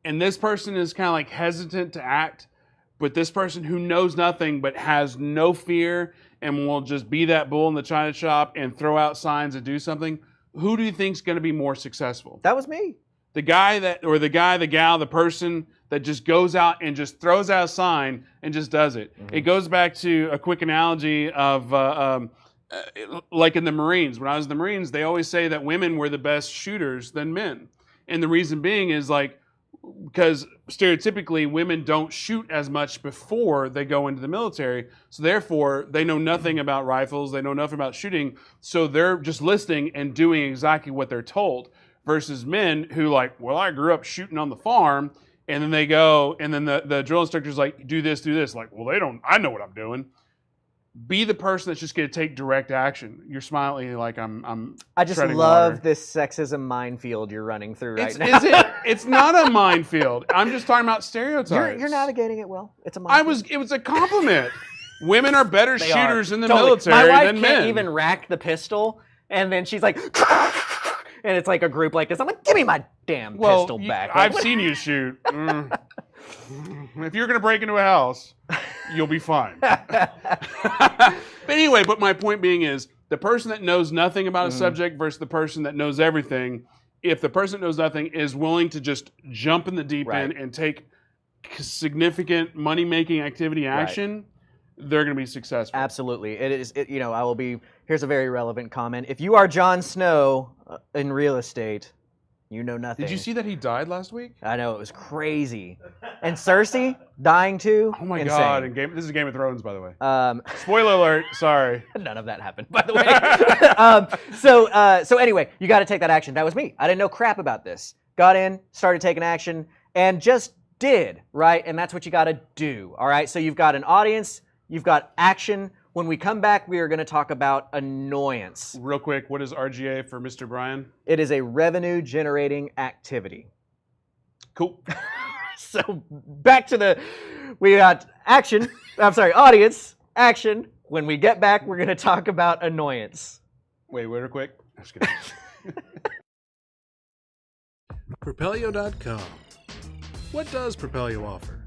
And this person is kind of like hesitant to act, but this person who knows nothing but has no fear and will just be that bull in the china shop and throw out signs and do something, who do you think's going to be more successful? That was me. The guy, the gal, the person that just goes out and just throws out a sign and just does it. It goes back to a quick analogy of like in the Marines. When I was in the Marines, they always say that women were the best shooters than men. And the reason being is like, because stereotypically women don't shoot as much before they go into the military. So therefore, they know nothing about rifles. They know nothing about shooting. So they're just listening and doing exactly what they're told. Versus men who like, well, I grew up shooting on the farm. And then they go, and then the drill instructor's like, do this. Like, well, they don't, I know what I'm doing. Be the person that's just going to take direct action. You're smiling like I just love water. this sexism minefield you're running through right now. It's not a minefield. I'm just talking about stereotypes. You're navigating it well. It's a minefield. It was a compliment. Women are better They shooters are. in the Totally. military My wife than can't men. even rack the pistol, and then she's like, and it's like a group like this. I'm like, give me my damn pistol back. Like, I've seen you shoot. If you're going to break into a house, you'll be fine. But anyway, my point being is the person that knows nothing about a subject versus the person that knows everything. If the person that knows nothing is willing to just jump in the deep end and take significant money-making activity action, they're going to be successful. Absolutely. It is, I will be, here's a very relevant comment. If you are Jon Snow in real estate, you know nothing. Did you see that he died last week? I know, it was crazy. And Cersei dying too. Oh my Insane. God. This is Game of Thrones, by the way. Spoiler alert. Sorry. None of that happened, by the way. So anyway, you got to take that action. That was me. I didn't know crap about this. Got in, started taking action, and just did, right? And that's what you got to do, all right? So you've got an audience, you've got action. When we come back, we are going to talk about annoyance. Real quick, what is RGA for Mr. Brian? It is a revenue-generating activity. Cool. So back to we got action. I'm sorry, audience, action. When we get back, we're going to talk about annoyance. Wait real quick. I'm just kidding. Propelio.com. What does Propelio offer?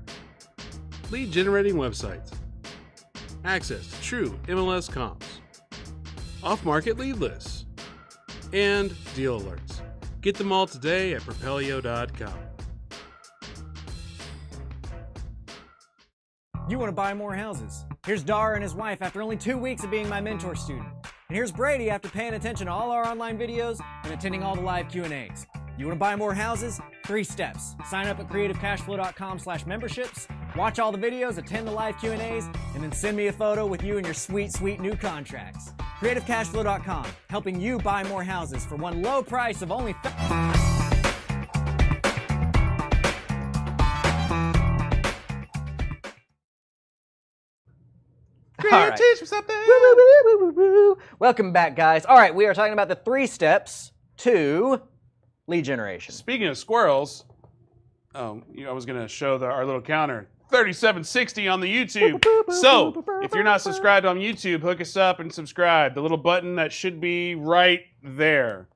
Lead generating websites, access to true MLS comps, off-market lead lists, and deal alerts. Get them all today at Propelio.com. You want to buy more houses. Here's Dar and his wife after only 2 weeks of being my mentor student. And here's Brady after paying attention to all our online videos and attending all the live Q&As. You want to buy more houses? 3 steps. Sign up at CreativeCashFlow.com/memberships, watch all the videos, attend the live Q&As, and then send me a photo with you and your sweet, sweet new contracts. CreativeCashFlow.com, helping you buy more houses for one low price of only All right. Teach me something. Welcome back, guys. All right, we are talking about the 3 steps to lead generation. Speaking of squirrels, I was going to show our little counter. 3760 on the YouTube. So, if you're not subscribed on YouTube, hook us up and subscribe. The little button that should be right there.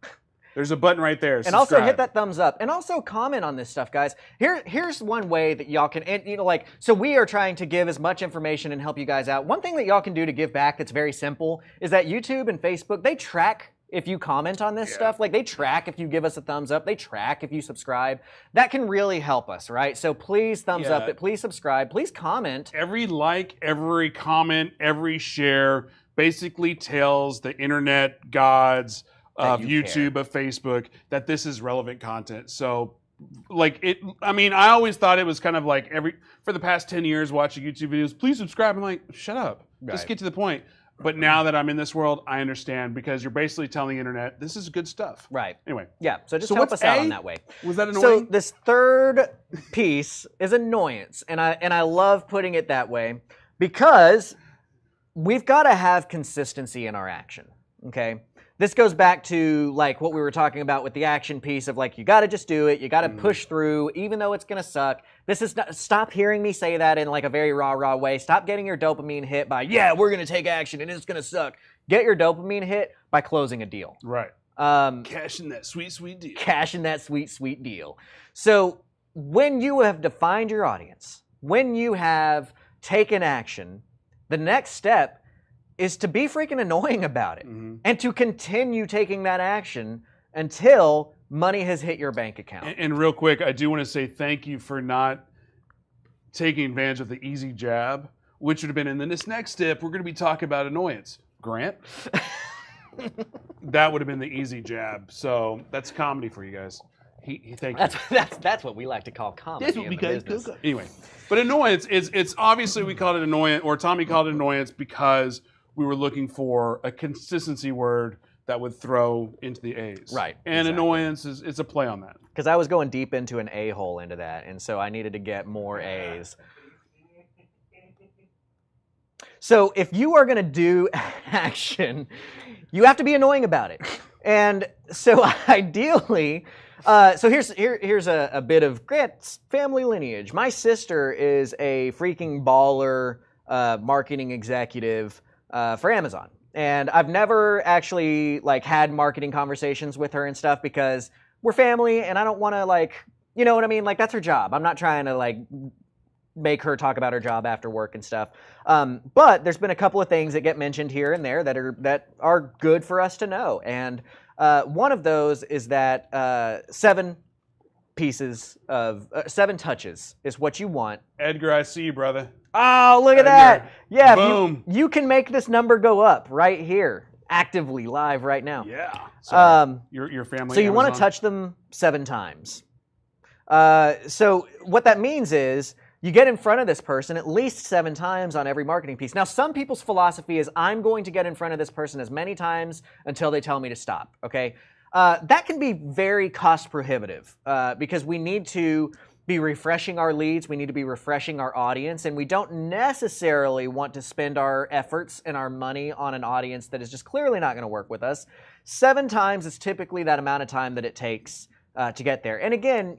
There's a button right there. And also hit Subscribe. that thumbs up. And also comment on this stuff, guys. Here's one way that y'all can, and so we are trying to give as much information and help you guys out. One thing that y'all can do to give back that's very simple is that YouTube and Facebook, they track if you comment on this stuff. Like, they track if you give us a thumbs up. They track if you subscribe. That can really help us, right? So please thumbs up it. Please subscribe. Please comment. Every like, every comment, every share basically tells the internet gods of YouTube, of Facebook, that this is relevant content. So, I always thought it was kind of like for the past 10 years watching YouTube videos, please subscribe. I'm like, shut up. Just get to the point. But now that I'm in this world, I understand, because you're basically telling the internet, this is good stuff. Right. Anyway. Yeah, so just help us out on that way. Was that annoying? So this third piece is annoyance, and I love putting it that way because we've got to have consistency in our action, okay? This goes back to like what we were talking about with the action piece of like, you got to just do it. You got to push through, even though it's going to suck. This is not, stop hearing me say that in like a very raw way. Stop getting your dopamine hit by, we're going to take action and it's going to suck. Get your dopamine hit by closing a deal. Right. Cashing that sweet, sweet deal. Cashing that sweet, sweet deal. So when you have defined your audience, when you have taken action, the next step is to be freaking annoying about it Mhm. and to continue taking that action until money has hit your bank account. And real quick, I do want to say thank you for not taking advantage of the easy jab, which would have been in this next step. We're going to be talking about annoyance. Grant, that would have been the easy jab. So that's comedy for you guys. Thank you. That's what we like to call comedy. That's what in we the call business. Coca. Anyway, but annoyance is it's obviously we called it annoyance, or Tommy called it annoyance because we were looking for a consistency word that would throw into the A's. Right, And exactly. annoyance is it's a play on that. Because I was going deep into an A-hole into that, and so I needed to get more A's. So if you are going to do action, you have to be annoying about it. And so ideally, so here's a bit of Grant's family lineage. My sister is a freaking baller marketing executive for Amazon. And I've never actually had marketing conversations with her and stuff because we're family and I don't want to you know what I mean? That's her job. I'm not trying to make her talk about her job after work and stuff. But there's been a couple of things that get mentioned here and there that are good for us to know. And one of those is that 7 touches is what you want. Edgar, I see you, brother. Oh, look at Edgar. that. Yeah, Boom. you can make this number go up right here, actively, live right now. Yeah. Sorry. Your family. So you want to Amazon? touch them 7 times. So what that means is you get in front of this person at least 7 times on every marketing piece. Now, some people's philosophy is I'm going to get in front of this person as many times until they tell me to stop, okay? That can be very cost prohibitive because we need to be refreshing our leads, we need to be refreshing our audience, and we don't necessarily want to spend our efforts and our money on an audience that is just clearly not going to work with us. 7 times is typically that amount of time that it takes to get there. And again,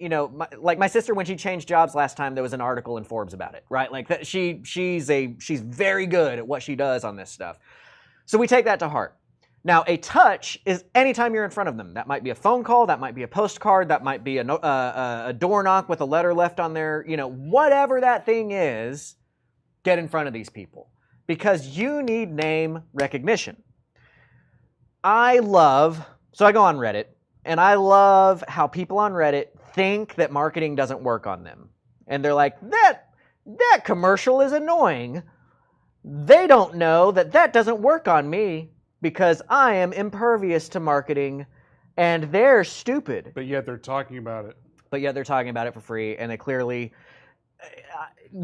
my sister, when she changed jobs last time, there was an article in Forbes about it, right? She's very good at what she does on this stuff. So we take that to heart. Now, a touch is anytime you're in front of them. That might be a phone call, that might be a postcard, that might be a door knock with a letter left on there. Whatever that thing is, get in front of these people because you need name recognition. So I go on Reddit, and I love how people on Reddit think that marketing doesn't work on them. And they're like, that commercial is annoying. They don't know that doesn't work on me because I am impervious to marketing and they're stupid. But yet they're talking about it. But yet they're talking about it for free, and they clearly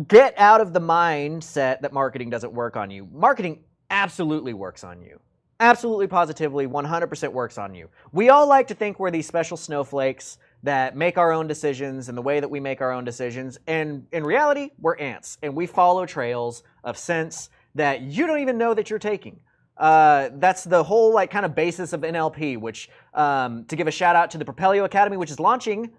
get out of the mindset that marketing doesn't work on you. Marketing absolutely works on you. Absolutely, positively, 100% works on you. We all like to think we're these special snowflakes that make our own decisions and the way that we make our own decisions. And in reality, we're ants, and we follow trails of sense that you don't even know that you're taking. That's the whole kind of basis of NLP, which to give a shout out to the Propelio Academy, which is launching.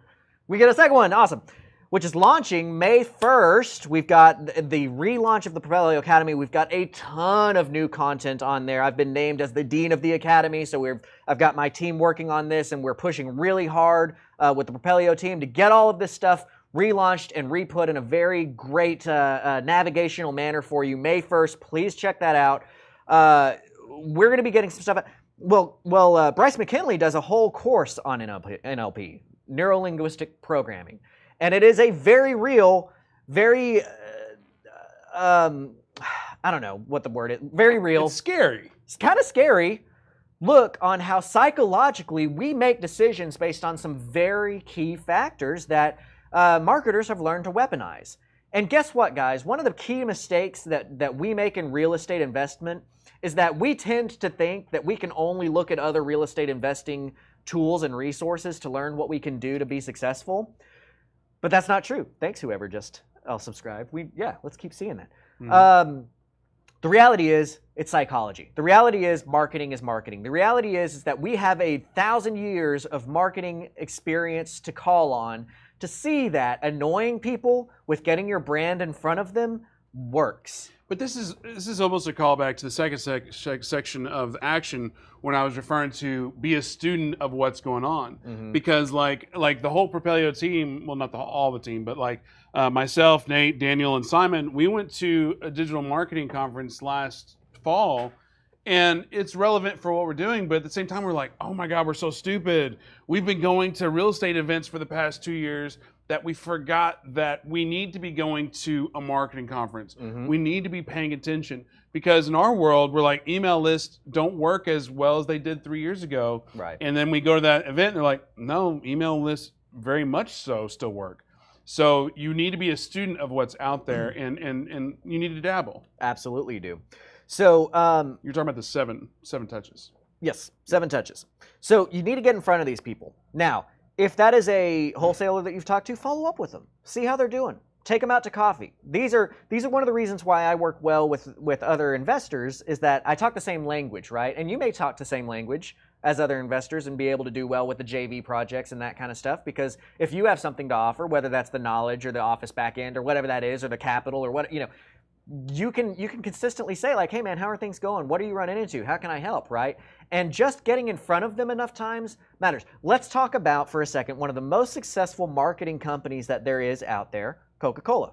We get a second one, awesome. Which is launching May 1st. We've got the relaunch of the Propelio Academy. We've got a ton of new content on there. I've been named as the Dean of the Academy, so I've got my team working on this, and we're pushing really hard with the Propelio team to get all of this stuff relaunched and re-put in a very great navigational manner for you. May 1st, please check that out. We're going to be getting some stuff. Bryce McKinley does a whole course on NLP, Neuro-Linguistic Programming. And it is a very real, very, I don't know what the word is, very real. It's scary. It's kind of scary. Look on how psychologically we make decisions based on some very key factors that marketers have learned to weaponize. And guess what, guys? One of the key mistakes that we make in real estate investment is that we tend to think that we can only look at other real estate investing tools and resources to learn what we can do to be successful. But that's not true. Thanks, whoever just subscribed. Let's keep seeing that. Mm-hmm. The reality is, it's psychology. The reality is, marketing is marketing. The reality is that we have 1,000 years of marketing experience to call on to see that annoying people with getting your brand in front of them works. But this is almost a callback to the second section of action when I was referring to be a student of what's going on. Mm-hmm. Because like the whole Propelio team, well, not all the team, but myself, Nate, Daniel, and Simon, we went to a digital marketing conference last fall And it's relevant for what we're doing, but at the same time, we're like, oh my God, we're so stupid. We've been going to real estate events for the past 2 years that we forgot that we need to be going to a marketing conference. We need to be paying attention, because in our world, we're like, email lists don't work as well as they did 3 years ago. Right. And then we go to that event and they're like, no, email lists very much so still work. So you need to be a student of what's out there, and you need to dabble. Absolutely you do. So You're talking about the seven touches. yes, 7 touches. So you need to get in front of these people. Now, if that is a wholesaler that you've talked to, follow up with them. See how they're doing. Take them out to coffee. These are one of the reasons why I work well with other investors, is that I talk the same language, right? And you may talk the same language as other investors and be able to do well with the JV projects and that kind of stuff, because if you have something to offer, whether that's the knowledge or the office back end or whatever that is, or the capital or what, you can consistently say, like, hey man, how are things going? What are you running into? How can I help, right? And just getting in front of them enough times matters. Let's talk about, for a second, one of the most successful marketing companies that there is out there, Coca-Cola.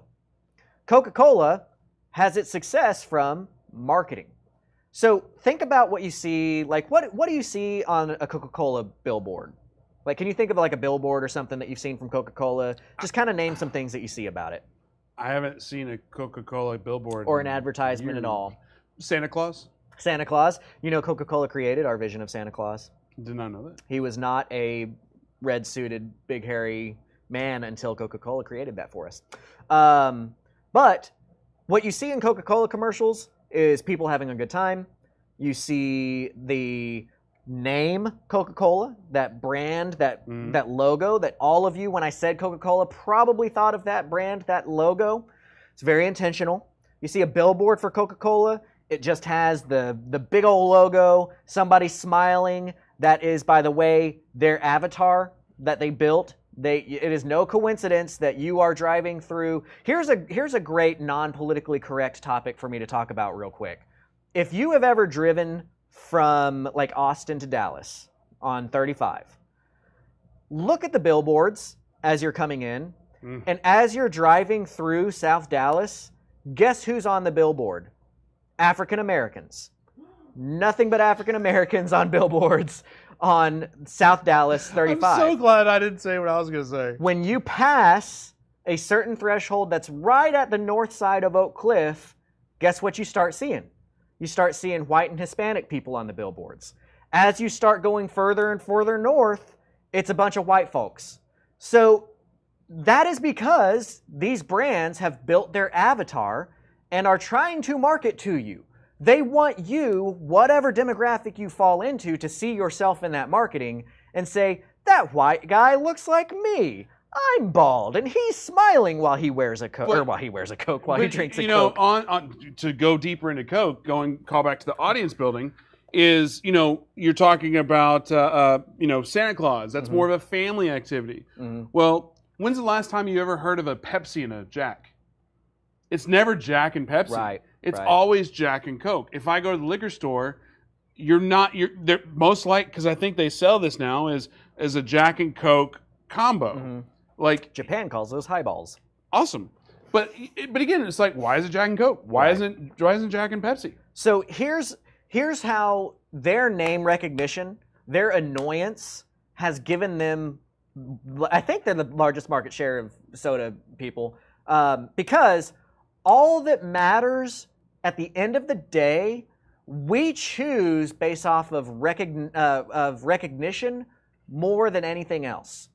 Coca-Cola has its success from marketing. So think about what you see, like what do you see on a Coca-Cola billboard? Like, can you think of like a billboard or something that you've seen from Coca-Cola? Just kind of name some things that you see about it. I haven't seen a Coca-Cola billboard. Or an advertisement at all. Santa Claus? Santa Claus. You know, Coca-Cola created our vision of Santa Claus. Did not know that. He was not a red-suited, big, hairy man until Coca-Cola created that for us. But what you see in Coca-Cola commercials is people having a good time. You see the name Coca-Cola, that brand, that logo, that all of you, when I said Coca-Cola, probably thought of that brand, that logo. It's very intentional. You see a billboard for Coca-Cola, it just has the big old logo, somebody smiling. That is, by the way, their avatar that they built. It is no coincidence that you are driving through. Here's a great non-politically correct topic for me to talk about real quick. If you have ever driven from like Austin to Dallas on 35, look at the billboards as you're coming in, and as you're driving through South Dallas, guess who's on the billboard? African Americans. Nothing but African Americans on billboards on South Dallas 35. I'm so glad I didn't say what I was going to say. When you pass a certain threshold that's right at the north side of Oak Cliff, guess what you start seeing? You start seeing white and Hispanic people on the billboards. As you start going further and further north, it's a bunch of white folks. So that is because these brands have built their avatar and are trying to market to you. They want you, whatever demographic you fall into, to see yourself in that marketing and say, that white guy looks like me. I'm bald, and he's smiling while he wears a Coke, while he drinks a Coke. On to go deeper into Coke, call back to the audience building, is, you're talking about, Santa Claus. That's more of a family activity. Well, when's the last time you ever heard of a Pepsi and a Jack? It's never Jack and Pepsi. Right. It's always Jack and Coke. If I go to the liquor store, they're most like, because I think they sell this now as a Jack and Coke combo. Like Japan calls those highballs. Awesome. But again, it's like, why is it Jack and Coke? Why isn't Jack and Pepsi? So here's how their name recognition, their annoyance has given them, I think they're the largest market share of soda people, because all that matters at the end of the day, we choose based off of recognition more than anything else.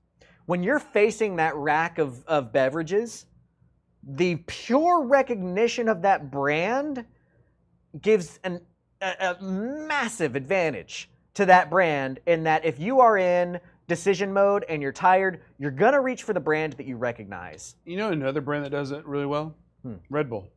When you're facing that rack of beverages, the pure recognition of that brand gives a massive advantage to that brand, in that if you are in decision mode and you're tired, you're going to reach for the brand that you recognize. You know another brand that does it really well? Red Bull.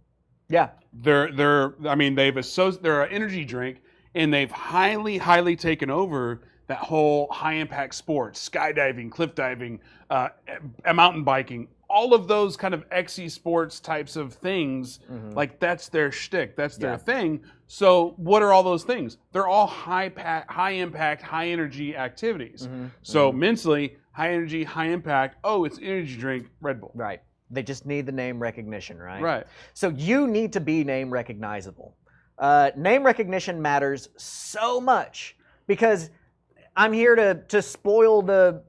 Yeah. They're an energy drink, and they've highly taken over that whole high impact sports, skydiving, cliff diving, mountain biking, all of those kind of XC sports types of things. Like, that's their shtick, that's their thing. So what are all those things? They're all high impact, high energy activities. So mentally, high energy, high impact. Oh, it's energy drink, Red Bull. Right. They just need the name recognition, right? Right. So you need to be name recognizable. Name recognition matters so much because I'm here to spoil the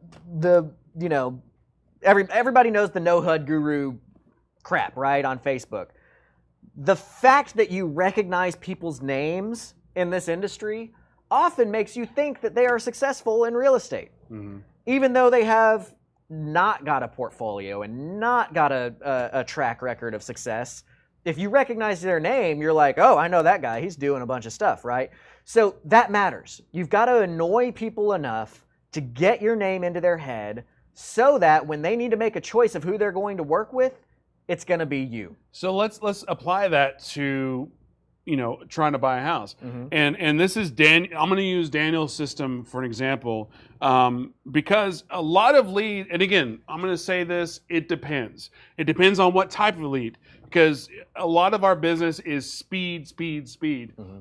everybody knows the no HUD guru crap, right, on Facebook. The fact that you recognize people's names in this industry often makes you think that they are successful in real estate, even though they have not got a portfolio and not got a track record of success. If you recognize their name, you're like, oh, I know that guy. He's doing a bunch of stuff, right? So that matters. You've got to annoy people enough to get your name into their head so that when they need to make a choice of who they're going to work with, it's going to be you. So let's apply that to, trying to buy a house. And this is I'm going to use Daniel's system for an example, because a lot of lead, and again, I'm going to say this, it depends. It depends on what type of lead, because a lot of our business is speed.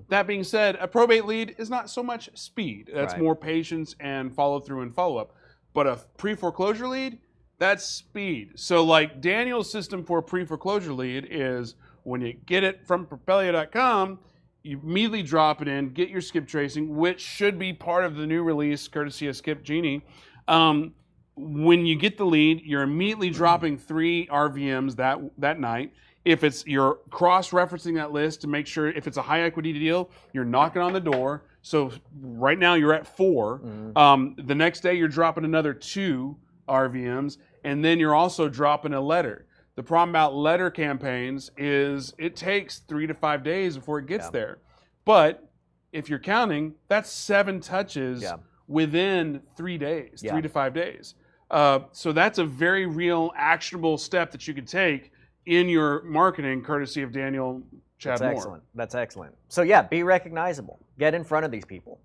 That being said, a probate lead is not so much speed. That's more patience and follow through and follow up. But a pre-foreclosure lead, that's speed. So like Daniel's system for a pre-foreclosure lead is when you get it from Propelio.com, you immediately drop it in, get your skip tracing, which should be part of the new release, courtesy of Skip Genie. When you get the lead, you're immediately dropping 3 RVMs that night. If you're cross-referencing that list to make sure if it's a high equity deal, you're knocking on the door. So right now you're at 4. The next day you're dropping another 2 RVMs, and then you're also dropping a letter. The problem about letter campaigns is it takes 3 to 5 days before it gets there. But if you're counting, that's 7 touches within 3 days, 3 to 5 days. So that's a very real, actionable step that you could take in your marketing, courtesy of Daniel Chad Moore. Excellent. That's excellent. So yeah, be recognizable. Get in front of these people.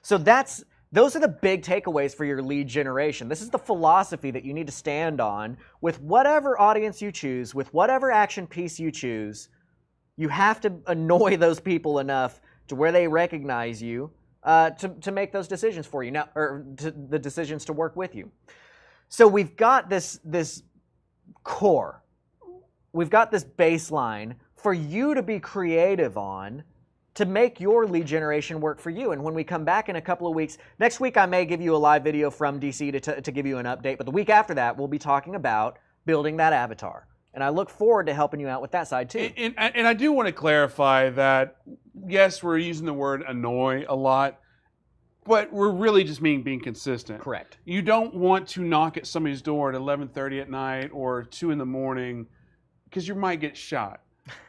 So those are the big takeaways for your lead generation. This is the philosophy that you need to stand on with whatever audience you choose, with whatever action piece you choose. You have to annoy those people enough to where they recognize you to make those decisions for you now, or the decisions to work with you. So we've got this core. We've got this baseline for you to be creative on to make your lead generation work for you. And when we come back in a couple of weeks, next week I may give you a live video from DC to give you an update, but the week after that, we'll be talking about building that avatar. And I look forward to helping you out with that side too. And I do want to clarify that, yes, we're using the word annoy a lot, but we're really just being consistent. Correct. You don't want to knock at somebody's door at 11:30 at night or 2 in the morning because you might get shot.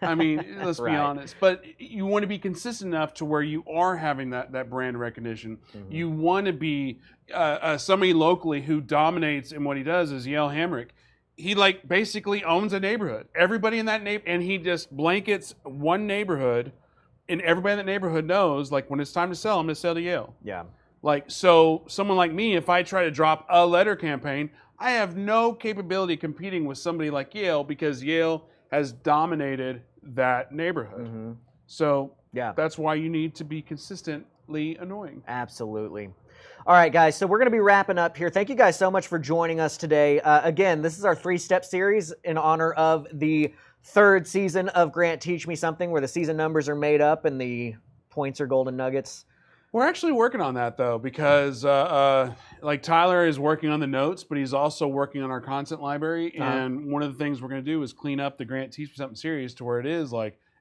I mean, let's be honest. But you want to be consistent enough to where you are having that brand recognition. You want to be somebody locally who dominates in what he does is Yale Hamrick. He basically owns a neighborhood. Everybody in that neighborhood, and he just blankets one neighborhood, and everybody in that neighborhood knows, when it's time to sell, I'm going to sell to Yale. Yeah. So someone like me, if I try to drop a letter campaign, I have no capability competing with somebody like Yale because Yale has dominated that neighborhood. So that's why you need to be consistently annoying. Absolutely. All right, guys, so we're going to be wrapping up here. Thank you guys so much for joining us today. Again, this is our 3-step series in honor of the 3rd season of Grant Teach Me Something, where the season numbers are made up and the points are golden nuggets. We're actually working on that, though, because Tyler is working on the notes, but he's also working on our content library. And one of the things we're going to do is clean up the Grant Teach Me Something series to where it is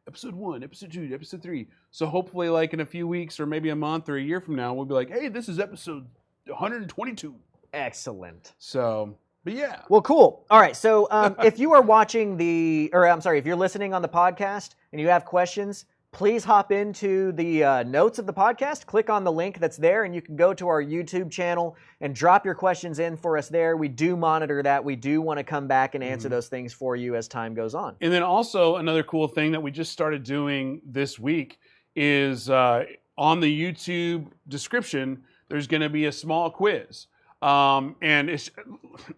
episode 1, episode 2, episode 3. So hopefully in a few weeks or maybe a month or a year from now, we'll be like, hey, this is episode 122. Excellent. So, but yeah. Well, cool. All right. So if you are watching if you're listening on the podcast and you have questions, please hop into the notes of the podcast, click on the link that's there, and you can go to our YouTube channel and drop your questions in for us there. We do monitor that. We do want to come back and answer those things for you as time goes on. And then also another cool thing that we just started doing this week is on the YouTube description, there's going to be a small quiz. And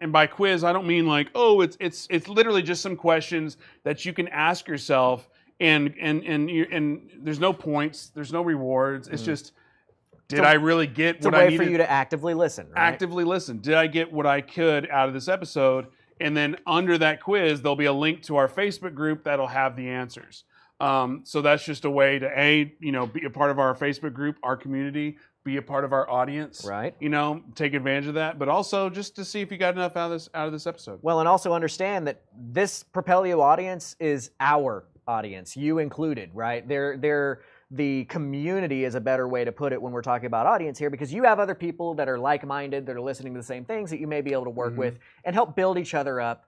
by quiz, I don't mean it's literally just some questions that you can ask yourself. And there's no points, there's no rewards. It's just, did I really get what I needed? It's a way for you to actively listen, right? Actively listen. Did I get what I could out of this episode? And then under that quiz, there'll be a link to our Facebook group that'll have the answers. So that's just a way to be a part of our Facebook group, our community, be a part of our audience, Right. Take advantage of that, but also just to see if you got enough out of this episode. Well, and also understand that this Propelio audience is our audience, you included, right? The community is a better way to put it when we're talking about audience here, because you have other people that are like-minded, that are listening to the same things that you may be able to work with and help build each other up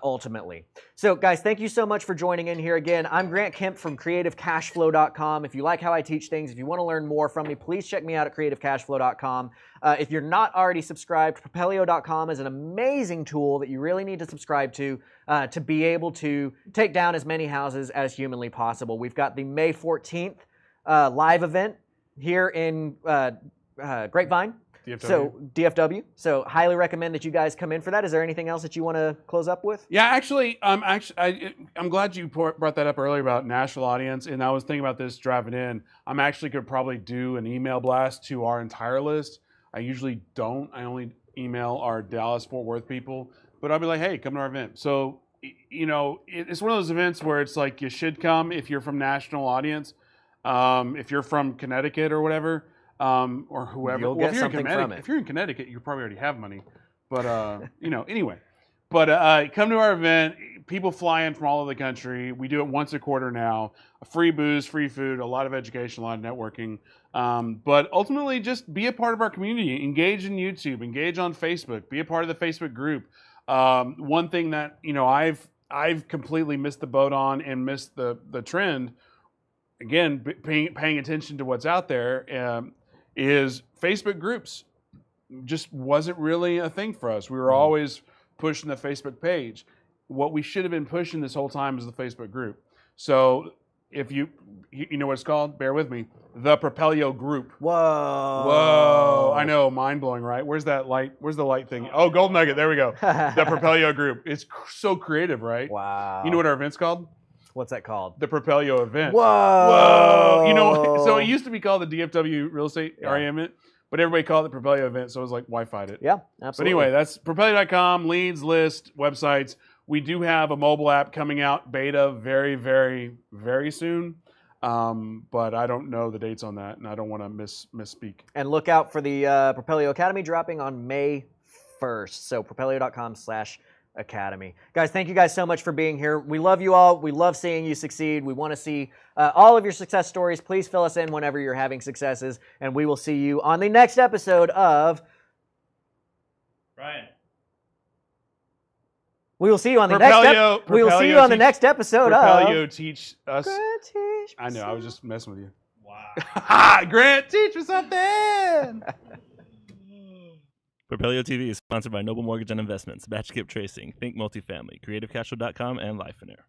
ultimately. So guys, thank you so much for joining in here again. I'm Grant Kemp from CreativeCashFlow.com. If you like how I teach things, if you want to learn more from me, please check me out at CreativeCashFlow.com. If you're not already subscribed, Propelio.com is an amazing tool that you really need to subscribe to be able to take down as many houses as humanly possible. We've got the May 14th live event here in Grapevine. DFW. So DFW. So highly recommend that you guys come in for that. Is there anything else that you want to close up with? Yeah, actually, I'm glad you brought that up earlier about national audience, and I was thinking about this driving in. I'm actually could probably do an email blast to our entire list. I usually don't. I only email our Dallas-Fort Worth people, but I'll be like, hey, come to our event. So, it's one of those events where it's like you should come if you're from national audience. If you're from Connecticut or whatever, or whoever. You'll get something from it. If you're in Connecticut, you probably already have money. But, anyway. But come to our event. People fly in from all over the country. We do it once a quarter now. Free booze, free food, a lot of education, a lot of networking. But ultimately, just be a part of our community. Engage in YouTube. Engage on Facebook. Be a part of the Facebook group. One thing that, I've completely missed the boat on and missed the trend, again, paying attention to what's out there, is Facebook groups. Just wasn't really a thing for us. We were always pushing the Facebook page. What we should have been pushing this whole time is the Facebook group. So if you know what it's called, bear with me, the Propelio group. Whoa. I know, mind-blowing, right? Where's that light? Where's the light thing? Oh, gold nugget, there we go. The Propelio group. It's so creative, right? Wow. You know what our event's called? What's that called? The Propelio event. Whoa. Whoa. So it used to be called the DFW Real Estate REM event, but everybody called it the Propelio event, so it was like Wi-Fi'd it. Yeah, But absolutely. anyway, that's Propelio.com, leads, list, websites. We do have a mobile app coming out, beta, very, very, very soon. But I don't know the dates on that, and I don't want to misspeak. And look out for the Propelio Academy dropping on May 1st. So propelio.com/academy. Guys, thank you guys so much for being here. We love you all. We love seeing you succeed. We want to see all of your success stories. Please fill us in whenever you're having successes, and we will see you on the next episode of... Ryan. We will see you on the We will see you on the next episode Propelio of... teach us. Grant, teach me I know, I was just messing with you. Wow. Grant, teach me something. Propelio TV is sponsored by Noble Mortgage and Investments, Batch Skip Tracing, Think Multifamily, CreativeCashFlow.com, and Lifeinair.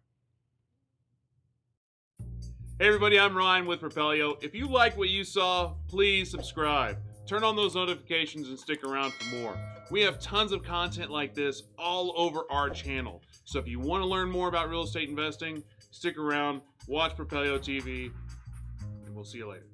Hey everybody, I'm Ryan with Propelio. If you like what you saw, please subscribe. Turn on those notifications and stick around for more. We have tons of content like this all over our channel. So if you want to learn more about real estate investing, stick around, watch Propelio TV, and we'll see you later.